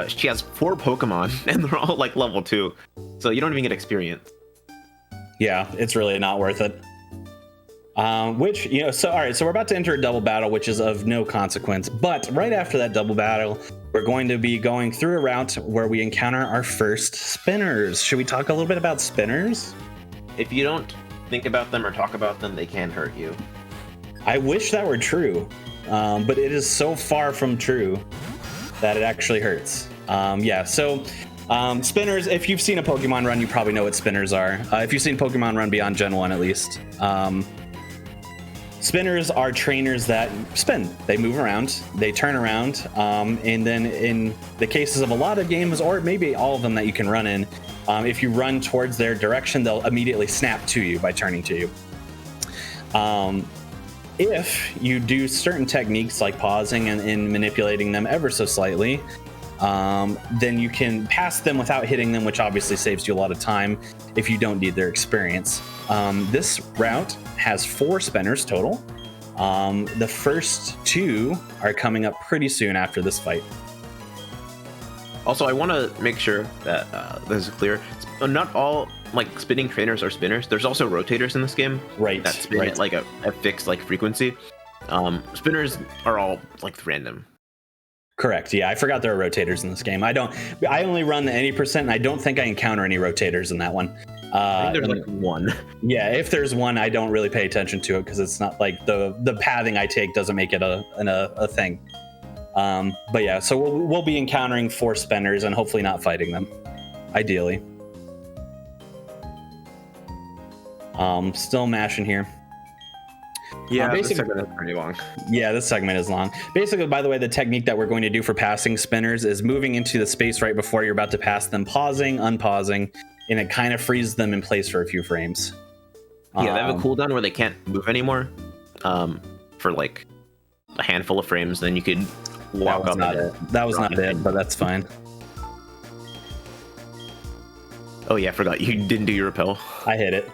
She has 4 Pokemon and they're all like level 2. So you don't even get experience. Yeah, it's really not worth it. All right, so we're about to enter a double battle, which is of no consequence. But right after that double battle, we're going to be going through a route where we encounter our first spinners. Should we talk a little bit about spinners? If you don't think about them or talk about them, they can hurt you. I wish that were true, but it is so far from true that it actually hurts. Spinners, if you've seen a Pokemon run, you probably know what spinners are. If you've seen Pokemon run beyond Gen 1 at least. Spinners are trainers that spin. They move around, they turn around, and then in the cases of a lot of games, or maybe all of them that you can run in, if you run towards their direction, they'll immediately snap to you by turning to you. If you do certain techniques like pausing and manipulating them ever so slightly, then you can pass them without hitting them, which obviously saves you a lot of time if you don't need their experience. This route has 4 spinners total. The first 2 are coming up pretty soon after this fight. Also, I want to make sure that this is clear. Not all like spinning trainers are spinners. There's also rotators in this game, right? That spin at like a fixed like frequency. Spinners are all like random. Correct. Yeah, I forgot there are rotators in this game. I only run the any percent, and I don't think I encounter any rotators in that one. I think there's like one. Yeah, if there's one, I don't really pay attention to it because it's not like the pathing I take doesn't make it a thing. But yeah, so we'll be encountering 4 spinners and hopefully not fighting them. ideally. Still mashing here. Yeah, this basically, segment is pretty long. Yeah, this segment is long. Basically, by the way, the technique that we're going to do for passing spinners is moving into the space right before you're about to pass them, pausing, unpausing, and it kind of freezes them in place for a few frames. Yeah, they have a cooldown where they can't move anymore for like a handful of frames. Then you could walk up. That was not it, but that's fine. Oh yeah, I forgot. You didn't do your repel. I hit it.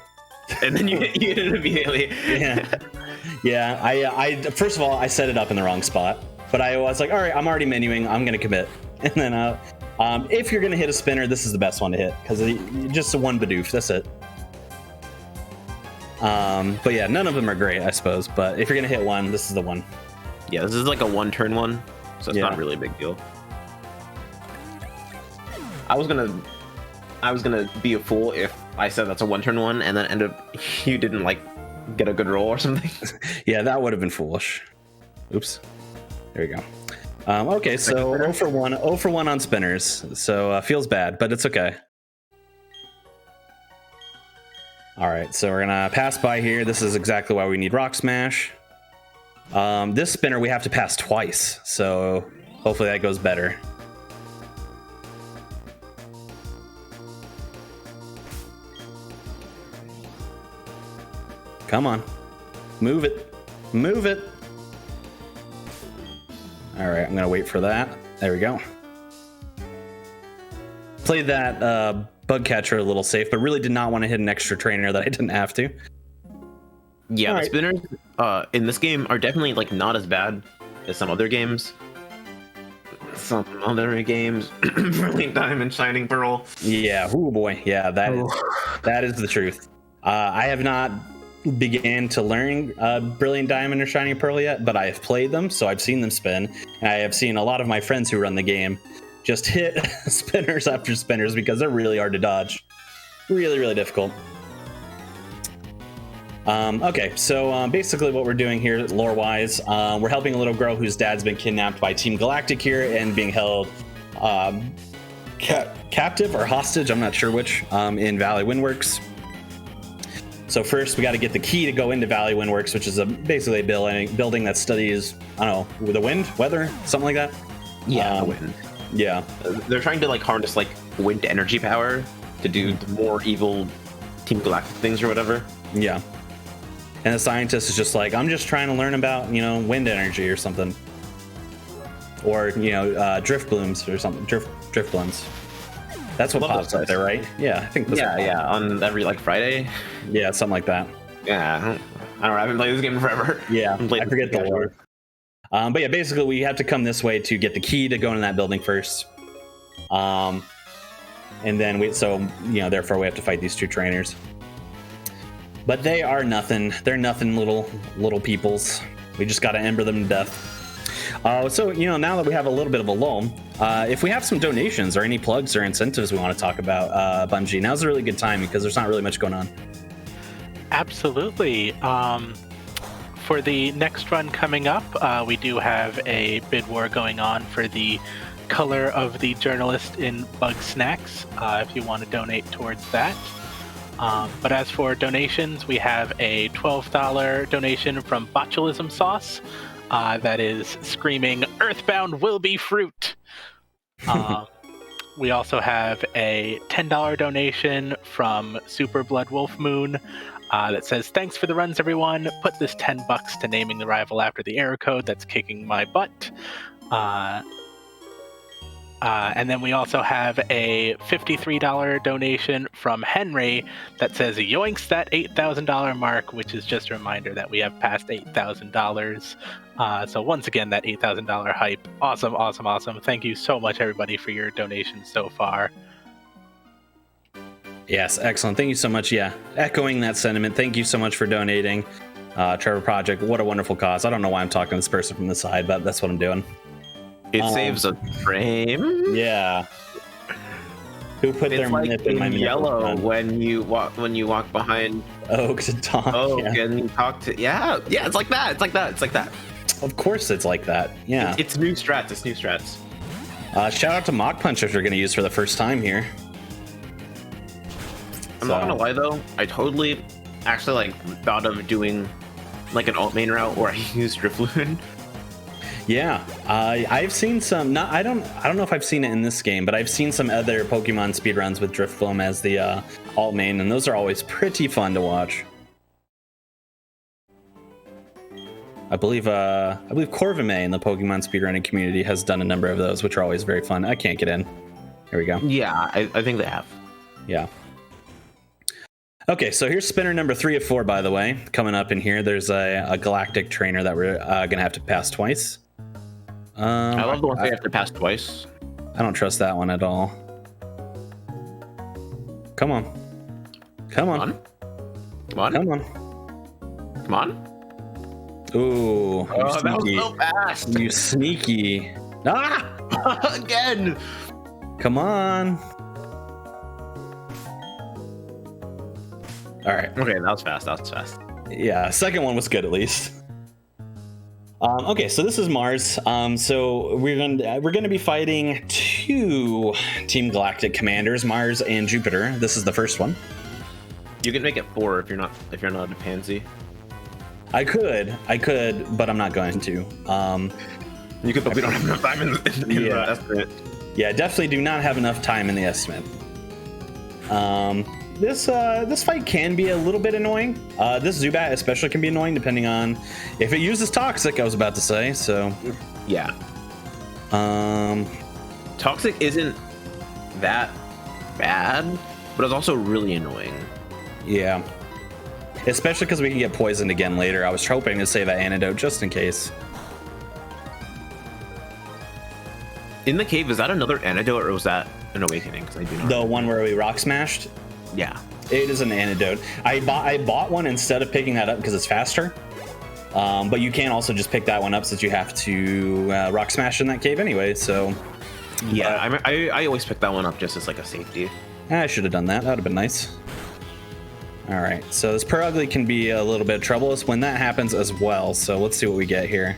And then you hit it immediately. Yeah. I first of all, I set it up in the wrong spot, but I was like, all right, I'm already menuing. I'm gonna commit. And then, if you're gonna hit a spinner, this is the best one to hit because just a one Bidoof. That's it. But yeah, none of them are great, I suppose. But if you're gonna hit one, this is the one. Yeah, this is like a one-turn one, so it's not really a big deal. I was gonna be a fool if I said that's a one-turn one, and then end up you didn't like get a good roll or something. Yeah, that would have been foolish. Oops. There we go. Okay, so 0 for 1 on spinners. So feels bad, but it's okay. All right, so we're gonna pass by here. This is exactly why we need Rock Smash. This spinner we have to pass twice, so hopefully that goes better. Come on. Move it. Move it. All right, I'm going to wait for that. There we go. Played that bug catcher a little safe, but really did not want to hit an extra trainer that I didn't have to. Yeah, the spinners in this game are definitely like not as bad as some other games. Brilliant Diamond, Shining Pearl. Yeah, oh boy. Yeah, that is the truth. I have not began to learn Brilliant Diamond or Shining Pearl yet, but I have played them, so I've seen them spin, and I have seen a lot of my friends who run the game just hit spinners after spinners because they're really hard to dodge. Really, really difficult. Okay, so basically what we're doing here, lore-wise, we're helping a little girl whose dad's been kidnapped by Team Galactic here and being held captive or hostage, I'm not sure which, in Valley Windworks. So first, we got to get the key to go into Valley Windworks, which is basically a building that studies, I don't know, the wind, weather, something like that. Yeah, the wind. Yeah. They're trying to like harness like wind energy power to do the more evil Team Galactic things or whatever. Yeah. And the scientist is just like, I'm just trying to learn about, wind energy or something. Or, drift blooms or something. Drift blooms. That's what pops up there, right? Yeah, I think. Yeah, on every like Friday. Yeah, something like that. Yeah, I don't know. I haven't played this game forever. Yeah, I forget the lore. But yeah, basically we have to come this way to get the key to go into that building first. And then therefore we have to fight these two trainers. But they are nothing. They're nothing, little peoples. We just got to ember them to death. So now that we have a little bit of a lull, if we have some donations or any plugs or incentives we want to talk about, Bungie, now's a really good time because there's not really much going on. Absolutely. For the next run coming up, we do have a bid war going on for the color of the journalist in Bug Snacks, if you want to donate towards that. But as for donations, we have a $12 donation from Botulism Sauce. That is screaming, Earthbound will be fruit. We also have a $10 donation from Super Blood Wolf Moon that says, thanks for the runs, everyone. Put this $10 to naming the rival after the error code that's kicking my butt. And then we also have a $53 donation from Henry that says, yoinks that $8,000 mark, which is just a reminder that we have passed $8,000. So once again, that $8,000 hype. Awesome, awesome, awesome. Thank you so much, everybody, for your donations so far. Yes, excellent. Thank you so much. Yeah, echoing that sentiment. Thank you so much for donating. Trevor Project, what a wonderful cause. I don't know why I'm talking to this person from the side, but that's what I'm doing. It saves a frame. Yeah. Who put their nip in my yellow when you walk behind Oak to talk? And you talk to it's like that. It's like that. Of course, it's like that. Yeah. It's new strats. Shout out to Mock Punch if you're going to use for the first time here. I'm not gonna lie though, I totally actually like thought of doing like an alt main route where I use Drifloon. Yeah, I've seen some. Not I don't know if I've seen it in this game, but I've seen some other Pokemon speedruns with Drifloon as the alt main, and those are always pretty fun to watch. I believe Corvime in the Pokemon speedrunning community has done a number of those, which are always very fun. I can't get in. Here we go. Yeah, I think they have. Yeah. Okay, so here's spinner number 3 of 4, by the way. Coming up in here, there's a galactic trainer that we're gonna have to pass twice. I love the ones they have to pass twice. I don't trust that one at all. Come on. Come on. Come on. Come on. Come on. Ooh, Oh, that was so fast. You sneaky. Ah! Again. Come on. All right. Okay, that was fast. That was fast. Yeah, second one was good at least. Okay, so this is Mars. So we're gonna be fighting 2 Team Galactic commanders, Mars and Jupiter. This is the first one. You can make it 4 if you're not a pansy. I could, but I'm not going to. You could, but we don't have enough time in the estimate. Yeah, definitely do not have enough time in the estimate. This fight can be a little bit annoying. This Zubat especially can be annoying depending on if it uses Toxic, I was about to say, so. Yeah. Toxic isn't that bad, but it's also really annoying. Yeah. Especially because we can get poisoned again later. I was hoping to save that antidote just in case. In the cave, is that another antidote or was that an awakening? Because I do not. The one where we rock smashed? Yeah. It is an antidote. I bought one instead of picking that up because it's faster. But you can also just pick that one up since you have to rock smash in that cave anyway. So yeah, I always pick that one up just as like a safety. I should have done that. That would have been nice. All right, so this Purugly can be a little bit troublous when that happens as well. So let's see what we get here.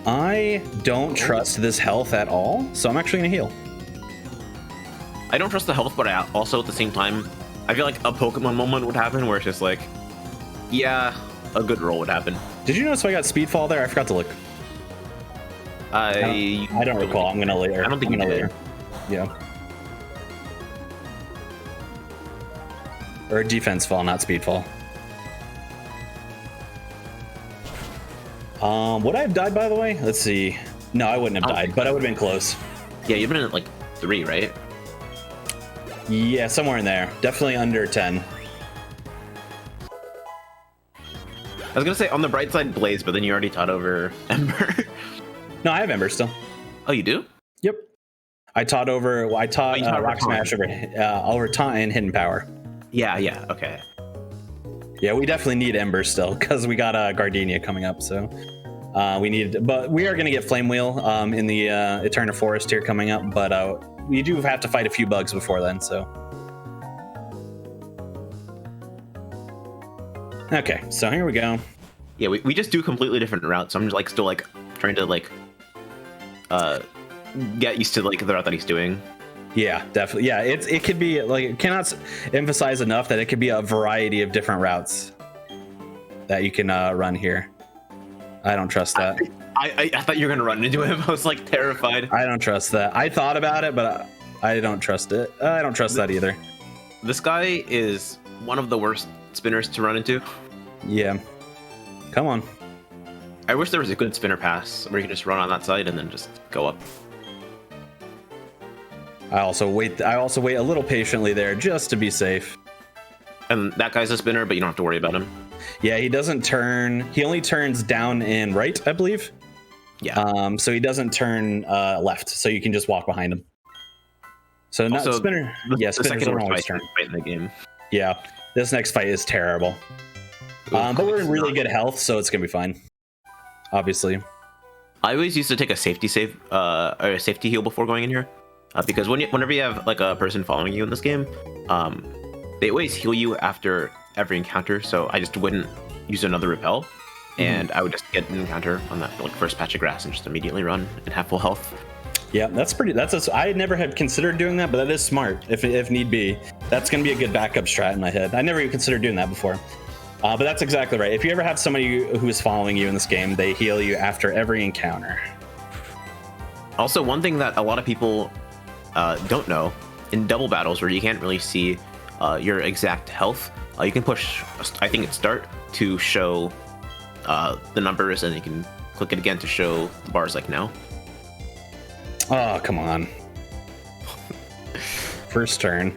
I don't trust this health at all, so I'm actually gonna heal. I don't trust the health, but I also at the same time, I feel like a Pokemon moment would happen where it's just like, yeah, a good roll would happen. Did you notice I got Speedfall there? I forgot to look. I don't recall. I'm gonna later. I don't think you did. Later. Yeah. Or defense fall, not speed fall. Would I have died, by the way? Let's see. No, I wouldn't have died, but I would have been close. Yeah, you've been at like 3, right? Yeah, somewhere in there. Definitely under 10. I was gonna say on the bright side, Blaze, but then you already taught over Ember. No, I have Ember still. Oh, you do? Yep. I taught Rock Smash over Taunt and Hidden Power. Yeah, okay. Yeah, we definitely need Ember still because we got Gardenia coming up, so but we are going to get Flame Wheel in the Eterna Forest here coming up, but we do have to fight a few bugs before then, so. Okay, so here we go. Yeah, we just do completely different routes. So I'm just like still like trying to like get used to like the route that he's doing. Yeah, definitely. Yeah, it could be like, it cannot emphasize enough that it could be a variety of different routes that you can run here. I don't trust that. I thought you were gonna run into him. I was like terrified. I don't trust that. I thought about it, but I don't trust it. I don't trust that either. This guy is one of the worst spinners to run into. Yeah. Come on. I wish there was a good spinner pass where you can just run on that side and then just go up. I also wait a little patiently there just to be safe. And that guy's a spinner, but you don't have to worry about him. Yeah, he doesn't turn. He only turns down and right, I believe. Yeah. So he doesn't turn left, so you can just walk behind him. So not also, spinner. Yeah, spinners don't always turn. Fight in the game. Yeah, this next fight is terrible. But we're in really good health, so it's gonna be fine. Obviously. I always used to take a safety save, or a safety heal before going in here, because whenever you have like a person following you in this game, they always heal you after every encounter. So I just wouldn't use another repel, and I would just get an encounter on that like first patch of grass and just immediately run and have full health. Yeah, I had never had considered doing that, but that is smart if need be. That's going to be a good backup strat in my head. I never even considered doing that before. But that's exactly right. If you ever have somebody who is following you in this game, they heal you after every encounter. Also, one thing that a lot of people don't know, in double battles where you can't really see your exact health, you can push, I think it's start, to show the numbers, and you can click it again to show the bars like now. Oh, come on. First turn.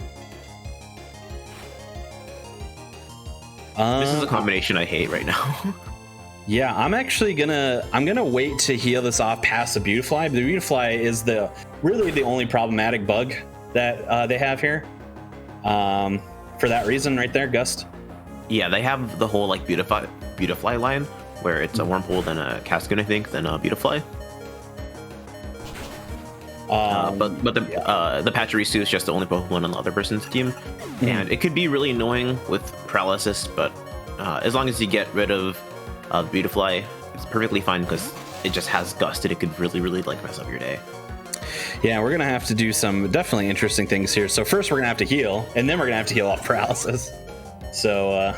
This is a combination I hate right now. Yeah, I'm actually gonna wait to heal this off past the Beautifly. The Beautifly is really the only problematic bug that they have here. For that reason, right there, Gust. Yeah, they have the whole like Beautifly line where it's a Wormhole, then a Cascoon, I think, then a Beautifly. But the Pachirisu is just the only Pokemon on the other person's team, and it could be really annoying with paralysis. But as long as you get rid of Beautifly, it's perfectly fine because it just has Gust, and it could really like mess up your day. Yeah, we're gonna have to do some definitely interesting things here. So first, we're gonna have to heal, and then we're gonna have to heal off paralysis. So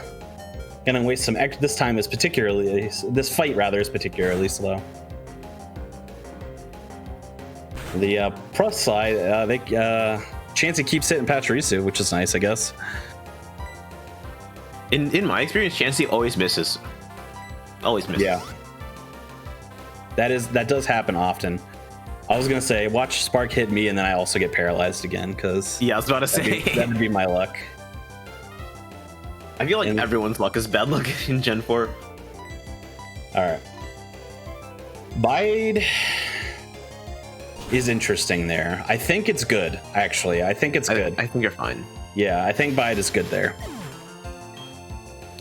gonna waste some. This fight is particularly slow. The plus side, Chansey keeps hitting Pachirisu, which is nice, I guess. In my experience, Chansey always misses. Always misses. Yeah. That does happen often. I was gonna say, watch Spark hit me, and then I also get paralyzed again, because yeah, I was about to say that'd be my luck. I feel like everyone's luck is bad luck in Gen 4. All right. Bide is interesting there. I think it's good, actually. I think it's good. I think you're fine. Yeah, I think Bide is good there.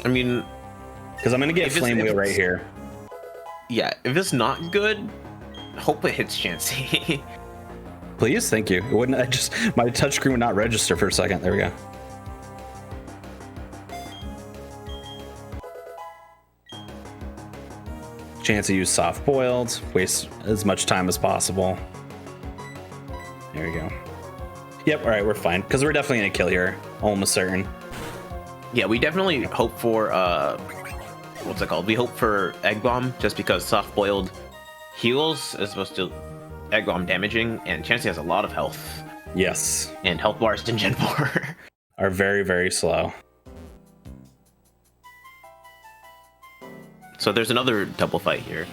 I mean, because I'm gonna get Flame Wheel right here. Yeah, if it's not good, hope it hits Chansey. Please, thank you. It wouldn't. My touchscreen would not register for a second. There we go. Chansey use Soft Boiled. Waste as much time as possible. There we go. Yep. All right, we're fine because we're definitely gonna kill here, almost certain. Yeah, we definitely hope for what's it called? We hope for Egg Bomb, just because Soft Boiled heals as opposed to Egg Bomb damaging, and Chansey has a lot of health. Yes. And health bars in Gen 4 are very, very slow. So there's another double fight here.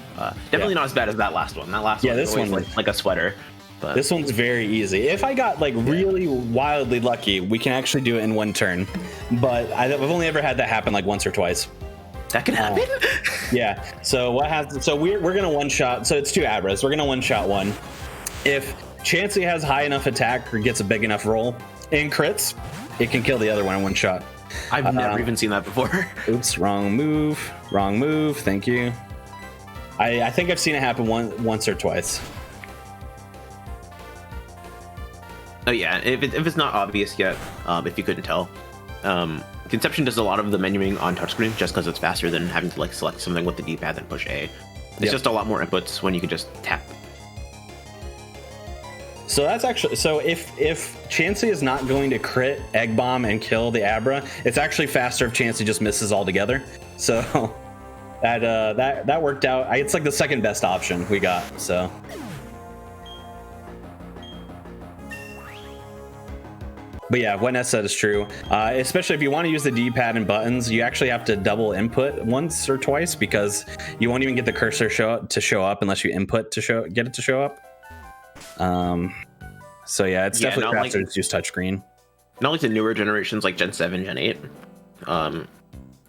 Definitely not as bad as that last one. That last one was always like a sweater. But this one's very easy. If I got like really wildly lucky, we can actually do it in one turn. But I've only ever had that happen like once or twice. That can happen? Yeah. So what happens? So we're gonna one shot. So it's two Abras. We're gonna one shot one. If Chansey has high enough attack or gets a big enough roll and crits, it can kill the other one in one shot. I've never even seen that before. Oops, wrong move. Wrong move. Thank you. I think I've seen it happen once or twice. Oh yeah, if it's not obvious yet, if you couldn't tell, Conception does a lot of the menuing on touchscreen just because it's faster than having to like select something with the D-pad and push A. It's just a lot more inputs when you can just tap. So that's actually, so if Chansey is not going to crit Egg Bomb and kill the Abra, it's actually faster if Chansey just misses altogether. So that worked out. It's like the second best option we got. So. But yeah, what Ness said is true. Especially if you want to use the D-pad and buttons, you actually have to double input once or twice because you won't even get the cursor to show up unless you input to get it to show up. So yeah, it's definitely faster to use touchscreen. Not like the newer generations like Gen 7, Gen 8.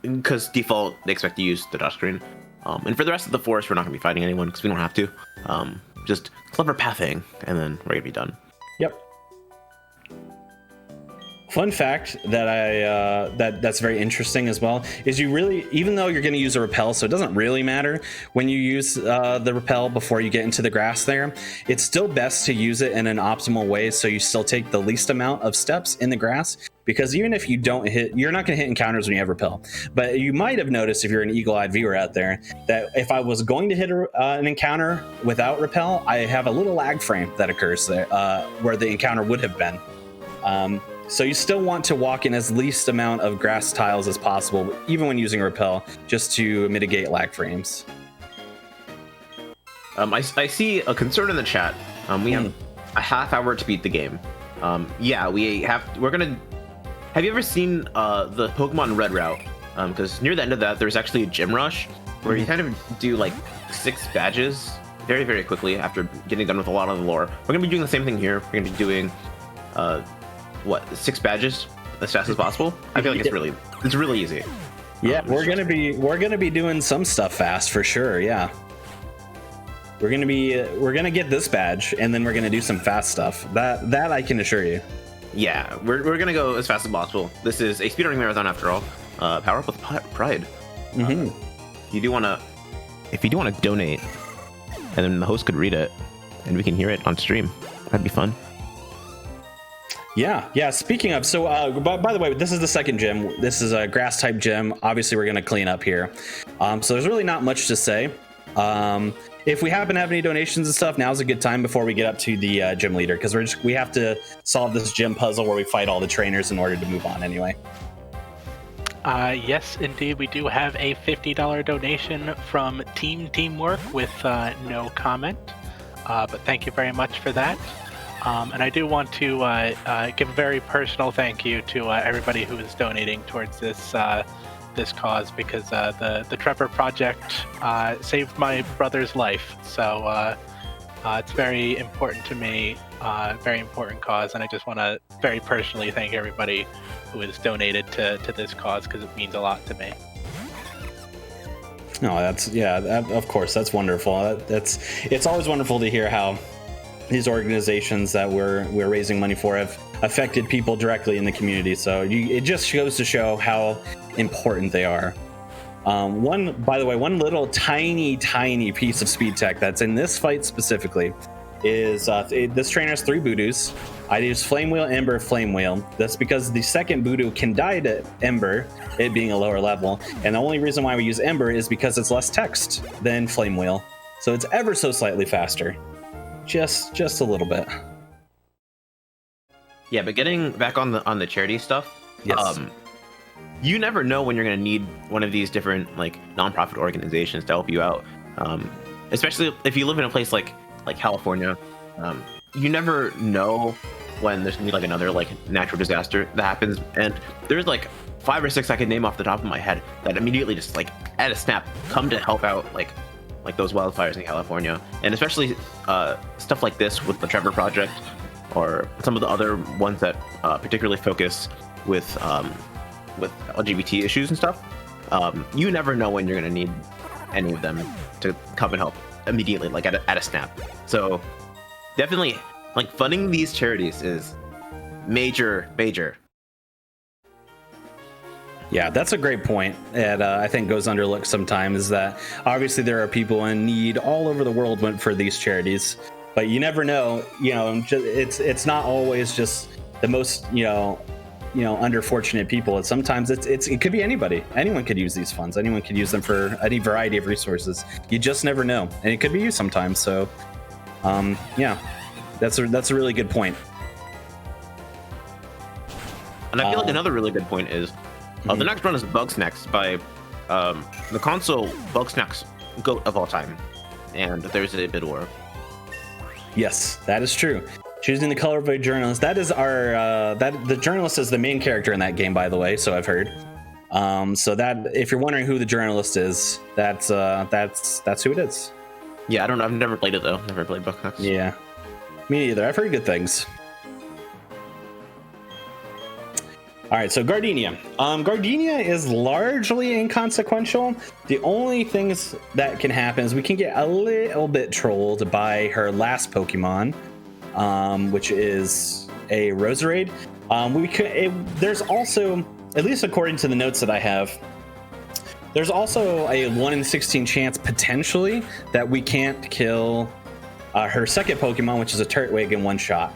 Because default, they expect to use the touchscreen. And for the rest of the forest, we're not going to be fighting anyone because we don't have to. Just clever pathing, and then we're going to be done. Yep. Fun fact that that's very interesting as well is you really, even though you're going to use a repel, so it doesn't really matter when you use the repel before you get into the grass there, it's still best to use it in an optimal way so you still take the least amount of steps in the grass, because even if you don't hit, you're not going to hit encounters when you have repel. But you might have noticed, if you're an eagle-eyed viewer out there, that if I was going to hit an encounter without repel, I have a little lag frame that occurs there where the encounter would have been. So you still want to walk in as least amount of grass tiles as possible, even when using repel, just to mitigate lag frames. I see a concern in the chat. We have a half hour to beat the game. Yeah, we're gonna. Have you ever seen the Pokemon Red route? Because near the end of that, there's actually a gym rush where you kind of do like 6 badges very, very quickly after getting done with a lot of the lore. We're gonna be doing the same thing here. We're gonna be doing 6 badges as fast as possible. I feel like it's really easy. Yeah, we're gonna be doing some stuff fast for sure. Yeah, we're gonna get this badge, and then we're gonna do some fast stuff. That I can assure you. Yeah, we're gonna go as fast as possible. This is a speedrunning marathon after all. Power up with pride. If you do wanna donate, and then the host could read it, and we can hear it on stream, that'd be fun. Yeah. Speaking of, so by the way, this is the second gym. This is a grass type gym. Obviously, we're gonna clean up here. So there's really not much to say. If we happen to have any donations and stuff, now's a good time before we get up to the gym leader, because we have to solve this gym puzzle where we fight all the trainers in order to move on anyway. Yes, indeed, we do have a $50 donation from Teamwork with no comment, but thank you very much for that. And I do want to give a very personal thank you to everybody who is donating towards this cause, because the Trevor Project saved my brother's life. So it's very important to me, very important cause, and I just want to very personally thank everybody who has donated to this cause, because it means a lot to me. No, of course, that's wonderful. It's always wonderful to hear how these organizations that we're raising money for have affected people directly in the community. So it just goes to show how important they are. By the way, one little tiny piece of speed tech that's in this fight specifically is this trainer has 3 Voodoos. I use Flame Wheel, Ember, Flame Wheel. That's because the second Voodoo can die to Ember, it being a lower level. And the only reason why we use Ember is because it's less text than Flame Wheel. So it's ever so slightly faster. Just a little bit. Yeah, but getting back on the charity stuff, yes. You never know when you're going to need one of these different like nonprofit organizations to help you out. Especially if you live in a place like California, you never know when there's going to be like another like natural disaster that happens. And there's like 5 or 6 I can name off the top of my head that immediately just like at a snap come to help out like those wildfires in California. And especially stuff like this with the Trevor Project, or some of the other ones that particularly focus with LGBT issues and stuff. You never know when you're going to need any of them to come and help immediately, like at a snap. So definitely, like, funding these charities is major. Yeah, that's a great point that I think goes underlooked sometimes, is that obviously there are people in need all over the world for these charities, but you never know. It's not always just the most underfortunate people. Sometimes it could be anybody. Anyone could use these funds. Anyone could use them for any variety of resources. You just never know, and it could be you sometimes. So, yeah, that's a really good point. And I feel like another really good point is the next run is Bugsnax by the console Bugsnax GOAT of all time, and there's a bid war. Yes, that is true. Choosing the color of a journalist. That is our the journalist is the main character in that game, by the way. So I've heard. So that if you're wondering who the journalist is, that's who it is. Yeah, I don't know. I've never played it though. Never played Bugsnax. Yeah, me neither. I've heard good things. All right, so Gardenia. Gardenia is largely inconsequential. The only things that can happen is we can get a little bit trolled by her last Pokemon, which is a Roserade. There's also, at least according to the notes that I have, there's also a 1 in 16 chance potentially that we can't kill her second Pokemon, which is a Turtwig, in one shot.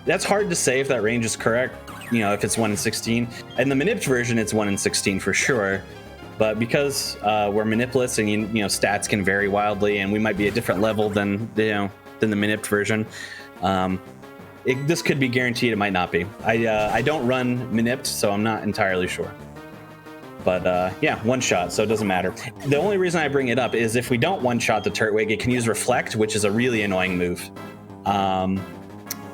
That's hard to say if that range is correct. if it's 1 in 16. In the manipped version, it's 1 in 16 for sure. But because we're manipless and stats can vary wildly, and we might be a different level than the manipped version, this could be guaranteed. It might not be. I don't run manipped, so I'm not entirely sure. But yeah, one shot, so it doesn't matter. The only reason I bring it up is if we don't one shot the Turtwig, it can use Reflect, which is a really annoying move.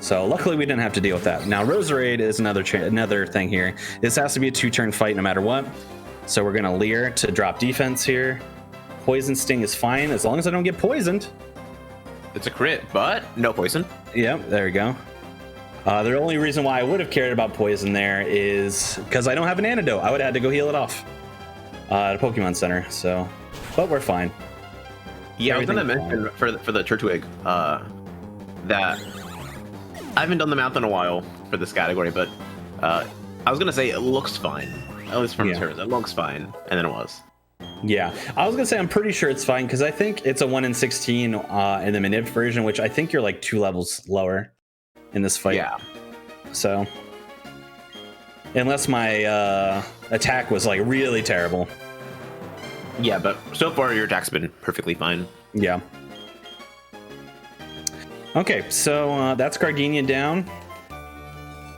So luckily we didn't have to deal with that. Now Roserade is another thing here. This has to be a 2-turn fight no matter what. So we're gonna Leer to drop defense here. Poison Sting is fine as long as I don't get poisoned. It's a crit, but no poison. Yep, there we go. The only reason why I would have cared about poison there is because I don't have an antidote. I would have had to go heal it off at a Pokemon Center. So, but we're fine. Yeah, I was gonna mention for the Turtwig that I haven't done the math in a while for this category, but I was gonna say it looks fine. At least from hers, it looks fine, and then it was. Yeah, I was gonna say I'm pretty sure it's fine because I think it's a 1 in 16 in the manipped version, which I think you're like 2 levels lower in this fight. Yeah. So unless my attack was like really terrible. Yeah, but so far your attack's been perfectly fine. Yeah. Okay, so that's Gardenia down,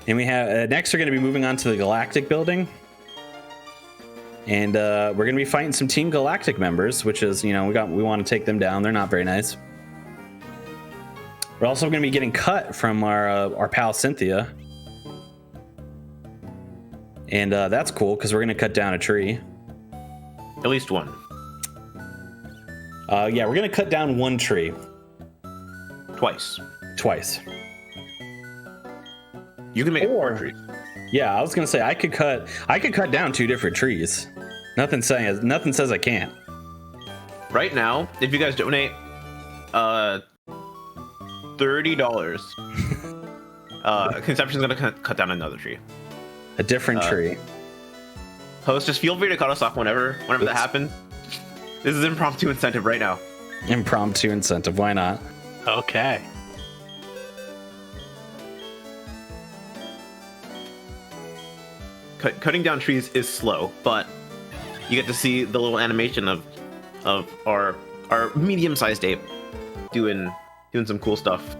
and we have next we're going to be moving on to the Galactic building. And we're going to be fighting some Team Galactic members, which is, we want to take them down. They're not very nice. We're also going to be getting cut from our pal Cynthia. And that's cool, because we're going to cut down a tree. At least one. Yeah, we're going to cut down one tree. Twice. You can make it 4 trees. Yeah, I was going to say I could cut down 2 different trees. Nothing says I can't. Right now, if you guys donate $30, Conception's gonna cut down another tree. A different tree. Host, just feel free to cut us off whenever that happens. This is impromptu incentive right now. Impromptu incentive, why not? Okay. Cutting down trees is slow, but you get to see the little animation of our medium-sized ape doing some cool stuff.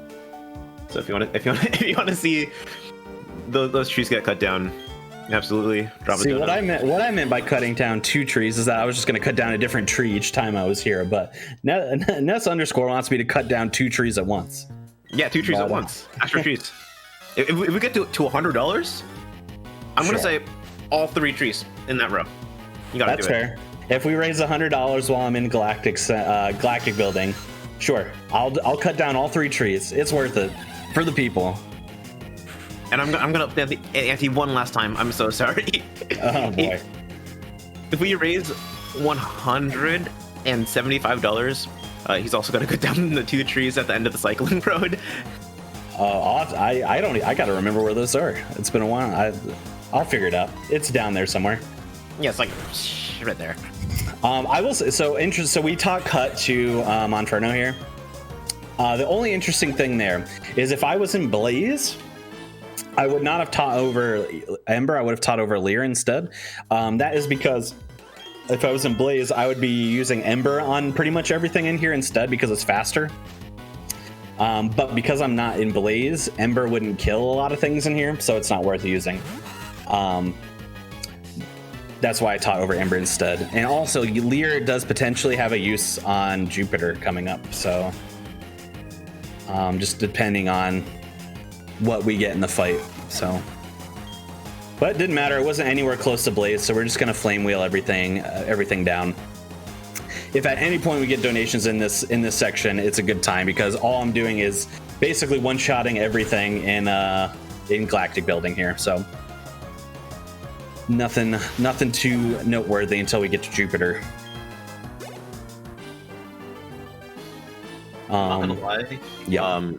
So if you want to see those trees get cut down, absolutely drop it down. What I meant by cutting down 2 trees is that I was just going to cut down a different tree each time I was here. But Ness underscore wants me to cut down 2 trees at once. Yeah, 2 trees at once. Extra trees. If we get to $100, I'm gonna say all 3 trees in that row. You gotta do it. That's fair. If we raise $100 while I'm in Galactic building, sure, I'll cut down all 3 trees. It's worth it for the people. And I'm gonna up the ante one last time. I'm so sorry. Oh boy. If we raise $175, he's also gonna cut down the 2 trees at the end of the cycling road. I gotta remember where those are. It's been a while. I'll figure it out. It's down there somewhere. Yeah, it's like right there. I will say, so we talk cut to Monferno here. The only interesting thing there is if I was in Blaze, I would not have taught over Ember. I would have taught over Leer instead. That is because if I was in Blaze, I would be using Ember on pretty much everything in here instead because it's faster. But because I'm not in Blaze, Ember wouldn't kill a lot of things in here, so it's not worth using. That's why I taught over Ember instead. And also, Leer does potentially have a use on Jupiter coming up, so just depending on what we get in the fight. So, but it didn't matter. It wasn't anywhere close to Blaze, so we're just gonna flame wheel everything down. If at any point we get donations in this section, it's a good time because all I'm doing is basically one-shotting everything in Galactic building here. So nothing too noteworthy until we get to Jupiter. Not gonna lie. Yeah.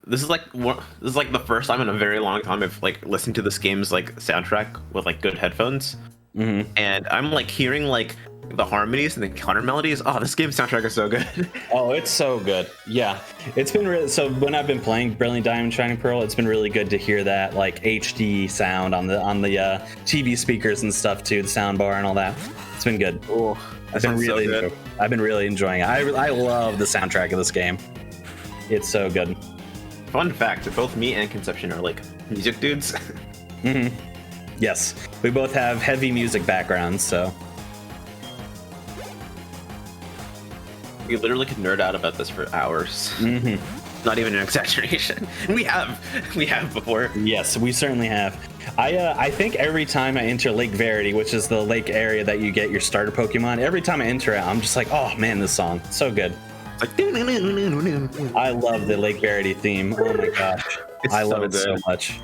This is like the first time in a very long time I've like listened to this game's like soundtrack with like good headphones. Mm-hmm. And I'm like hearing like the harmonies and the counter melodies. Oh, this game's soundtrack is so good. Oh, it's so good. Yeah, it's been really. So when I've been playing Brilliant Diamond Shining Pearl, it's been really good to hear that like HD sound on the TV speakers and stuff too, the sound bar and all that. It's been good. Oh, I've been really enjoying it. I love the soundtrack of this game. It's so good. Fun fact: both me and Conception are like music dudes. Mm-hmm. Yes, we both have heavy music backgrounds, so. We literally could nerd out about this for hours. Mm-hmm. Not even an exaggeration. We have before. Yes, we certainly have. I think every time I enter Lake Verity, which is the lake area that you get your starter Pokemon, every time I enter it, I'm just like, oh man, this song, so good. It's like I love the Lake Verity theme. Oh my gosh, I love it so much.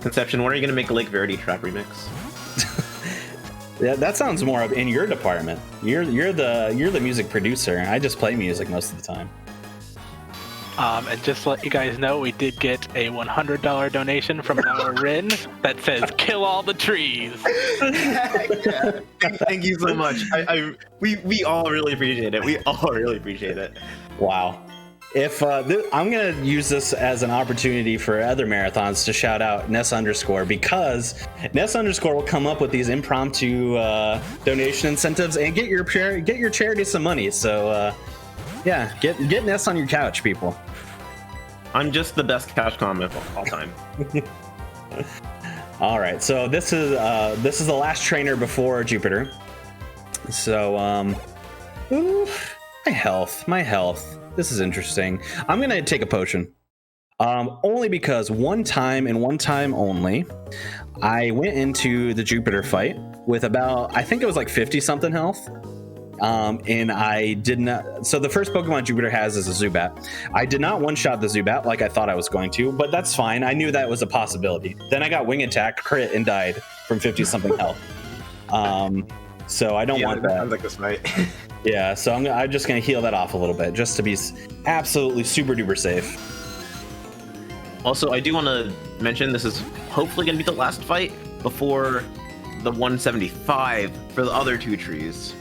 Conception, when are you gonna make a Lake Verity trap remix? Yeah, that sounds more in your department. You're the music producer. I just play music most of the time. And just to let you guys know, we did get a $100 donation from our Rin that says "Kill all the trees." Yeah. Thank you so much. We all really appreciate it. We all really appreciate it. Wow. If I'm gonna use this as an opportunity for other marathons to shout out Ness underscore, because Ness underscore will come up with these impromptu donation incentives and get your charity some money. So yeah, get Ness on your couch, people. I'm just the best couch comment of all time. All right, so this is the last trainer before Jupiter. So ooh, my health. This is interesting. I'm gonna take a potion. Only because one time and one time only, I went into the Jupiter fight with about, I think it was like 50 something health. And I did not, so the first Pokemon Jupiter has is a Zubat. I did not one-shot the Zubat like I thought I was going to, but that's fine. I knew that was a possibility. Then I got wing attack, crit, and died from 50 something health. So I don't want that. Sounds like this fight. Yeah, so I'm just going to heal that off a little bit, just to be absolutely super duper safe. Also, I do want to mention this is hopefully going to be the last fight before the 175 for the other two trees.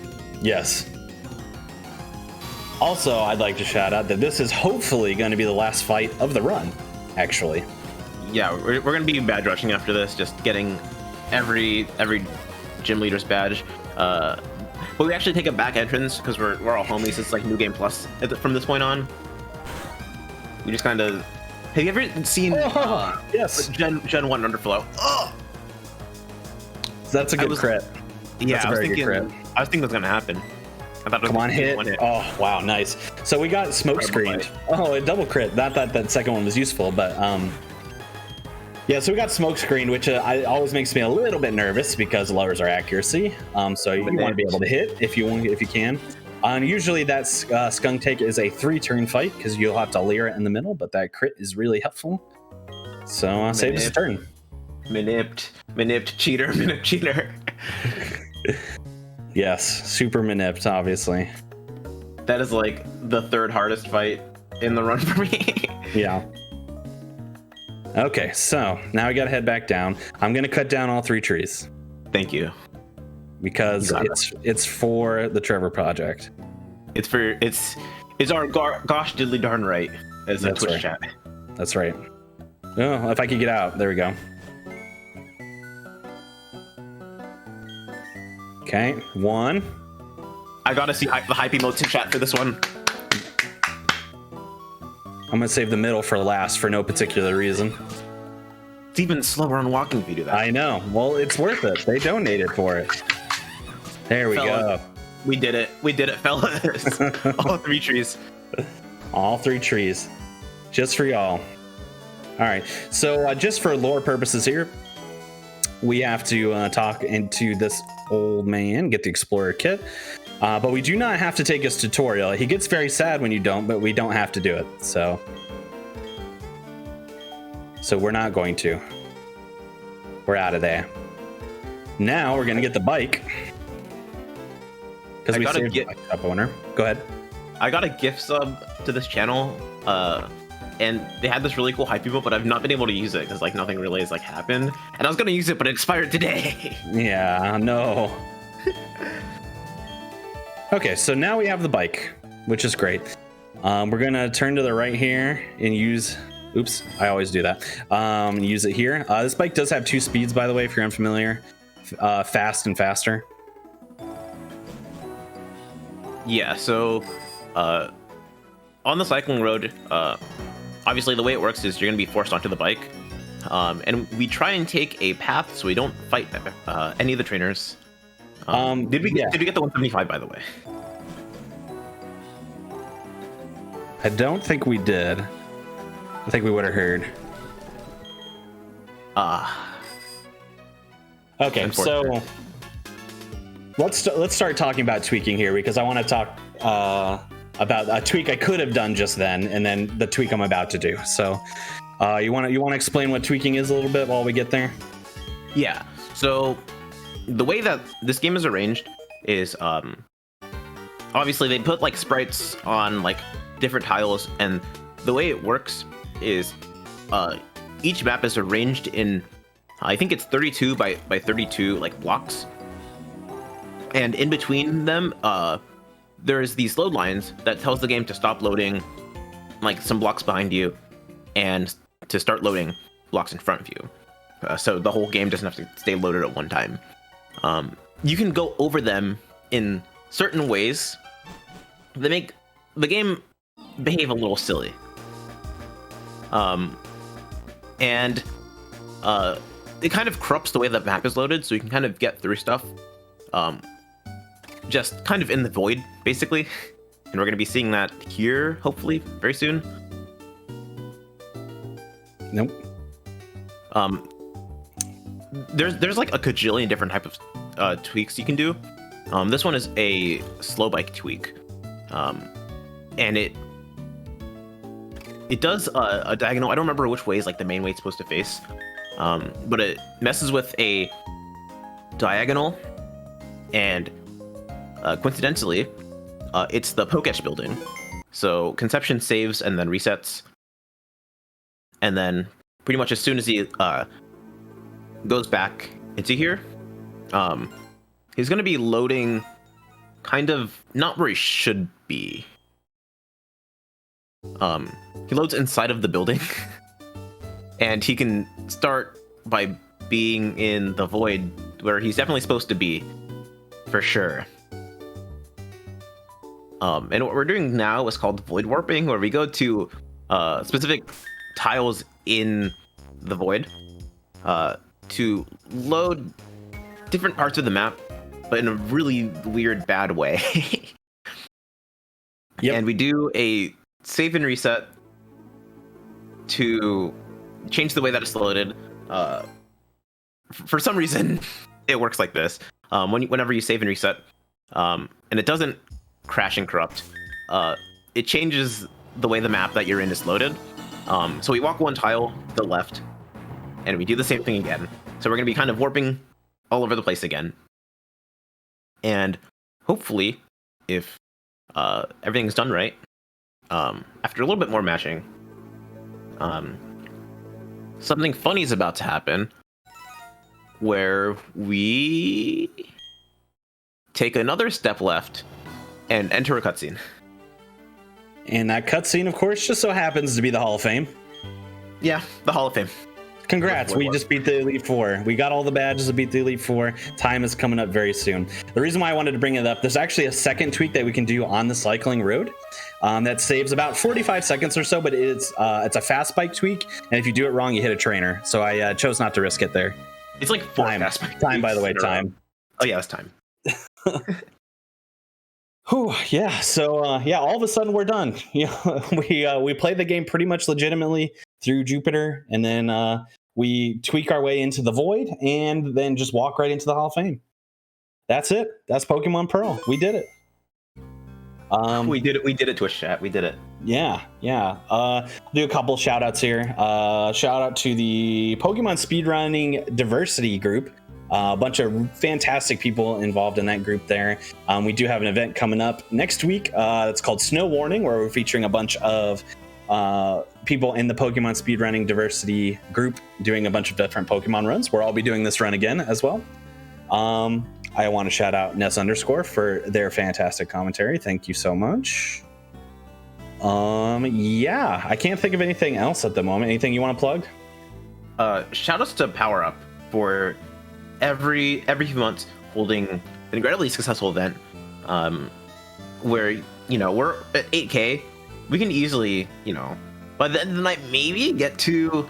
Yes. Also, I'd like to shout out that this is hopefully going to be the last fight of the run, actually. Yeah, we're going to be badge rushing after this, just getting every gym leader's badge. But we actually take a back entrance because we're all homies. It's like New Game Plus from this point on. We just kind of. Have you ever seen? Yes. Gen 1 Underflow. Oh! That's a good crit. Yeah, I was thinking that's gonna happen. I thought it was Come on, hit. Oh, wow, nice. So we got smoke screened. Oh, a double crit. Not that second one was useful, but yeah. So we got smoke screened, which always makes me a little bit nervous because it lowers our accuracy. So you want to be able to hit if you can. Usually that skunk take is a 3-turn fight because you'll have to layer it in the middle, but that crit is really helpful. So save us a turn. Manipped cheater. Yes, super manipped, obviously. That is like the third hardest fight in the run for me. Yeah. Okay, so now we gotta head back down. I'm gonna cut down all 3 trees. Thank you. Because it's for the Trevor Project. It's our gosh diddly darn right, as a Twitch chat. That's right. Oh, if I could get out, there we go. Okay, 1. I gotta see the hype emotes in chat for this one. I'm gonna save the middle for last for no particular reason. It's even slower on walking if you do that. I know. Well, it's worth it. They donated for it. There we go. We did it, fellas. All 3 trees. All 3 trees. Just for y'all. All right. So just for lore purposes here, we have to talk into this old man, get the Explorer kit. But we do not have to take his tutorial. He gets very sad when you don't, but we don't have to do it. So we're not going to. We're out of there. Now we're going to get the bike. Because we saved the cup owner. Go ahead. I got a gift sub to this channel, and they had this really cool hype emote, but I've not been able to use it because like nothing really has like happened. And I was gonna use it, but it expired today. Yeah, no. Okay, so now we have the bike, which is great. We're gonna turn to the right here and use. Oops, I always do that. Use it here. This bike does have 2 speeds, by the way, if you're unfamiliar. Fast and faster. Yeah, so on the cycling road, obviously the way it works is you're going to be forced onto the bike. And we try and take a path so we don't fight any of the trainers. Did we get the 175, by the way? I don't think we did. I think we would have heard. Okay, so let's start talking about tweaking here, because I want to talk about a tweak I could have done just then, and then the tweak I'm about to do. So, you want to explain what tweaking is a little bit while we get there? Yeah. So the way that this game is arranged is obviously they put like sprites on like different tiles, and the way it works is each map is arranged in, I think it's 32 by 32 like blocks, and in between them there's these load lines that tells the game to stop loading like some blocks behind you and to start loading blocks in front of you, so the whole game doesn't have to stay loaded at one time. You can go over them in certain ways that make the game behave a little silly. And it kind of corrupts the way the map is loaded, so you can kind of get through stuff just kind of in the void, basically. And we're going to be seeing that here, hopefully, very soon. Nope. There's like a cajillion different type of tweaks you can do. This one is a slow bike tweak. And it does a diagonal. I don't remember which way is like the main way it's supposed to face, but it messes with a diagonal, and coincidentally, it's the Poketch building. So Conception saves and then resets, and then pretty much as soon as he goes back into here, he's going to be loading kind of not where he should be. He loads inside of the building, and he can start by being in the void where he's definitely supposed to be, for sure. And what we're doing now is called void warping, where we go to specific tiles in the void to load different parts of the map, but in a really weird, bad way. Yep. And we do a save and reset to change the way that it's loaded. For some reason, it works like this. Whenever you save and reset, and it doesn't crash and corrupt, it changes the way the map that you're in is loaded. So we walk one tile to the left, and we do the same thing again. So we're going to be kind of warping all over the place again. And hopefully, if everything's done right, after a little bit more mashing, something funny is about to happen, where we take another step left and enter a cutscene. And that cutscene, of course, just so happens to be the Hall of Fame. Yeah, the Hall of Fame. Congrats, we just beat the Elite Four. We got all the badges to beat the Elite Four. Time is coming up very soon. The reason why I wanted to bring it up, there's actually a second tweak that we can do on the cycling road that saves about 45 seconds or so, but it's a fast bike tweak, and if you do it wrong, you hit a trainer. So I chose not to risk it there. It's like four fast bike time, by the way, tweaks time. Oh yeah, it's time. Whew, yeah. So all of a sudden we're done. We play the game pretty much legitimately through Jupiter, and then we tweak our way into the void, and then just walk right into the Hall of Fame. That's it. That's Pokemon Pearl. We did it. We did it. We did it, Twitch chat. We did it. Yeah. Do a couple shout outs here. Shout out to the Pokemon Speedrunning Diversity group. A bunch of fantastic people involved in that group there. We do have an event coming up next week. It's called Snow Warning, where we're featuring a bunch of people in the Pokemon Speedrunning Diversity group doing a bunch of different Pokemon runs, where I'll be doing this run again as well. I want to shout out Ness_ for their fantastic commentary. Thank you so much. Yeah, I can't think of anything else at the moment. Anything you want to plug? Shout outs to Power Up for every few months holding an incredibly successful event, where we're at 8K. We can easily, by the end of the night, maybe get to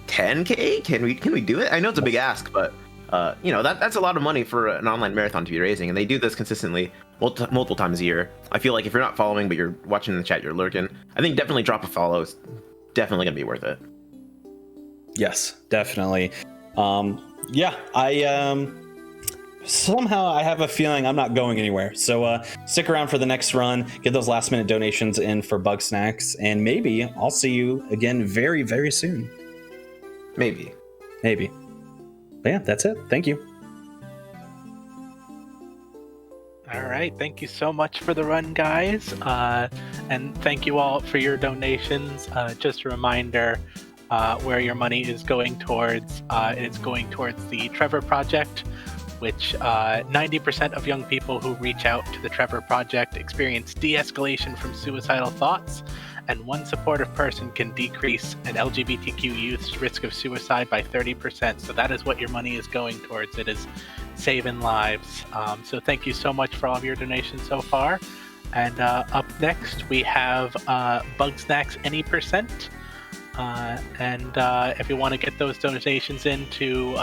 10K. Can we do it? I know it's a big ask, but that's a lot of money for an online marathon to be raising, and they do this consistently multiple times a year. I feel like if you're not following but you're watching in the chat, you're lurking, I think definitely drop a follow. It's definitely gonna be worth it. Yes, definitely. Yeah, I somehow I have a feeling I'm not going anywhere. So stick around for the next run, get those last minute donations in for Bug Snacks, and maybe I'll see you again very, very soon. Maybe. But yeah, that's it. Thank you. All right, thank you so much for the run, guys, and thank you all for your donations. Just a reminder, where your money is going towards. It's going towards the Trevor Project, which 90% of young people who reach out to the Trevor Project experience de-escalation from suicidal thoughts, and one supportive person can decrease an LGBTQ youth's risk of suicide by 30%. So that is what your money is going towards. It is saving lives. So thank you so much for all of your donations so far. And up next, we have Bug Snacks Any Percent. And if you want to get those donations in to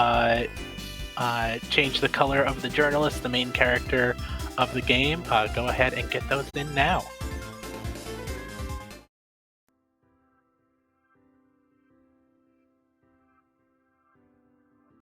change the color of the journalist, the main character of the game, go ahead and get those in now.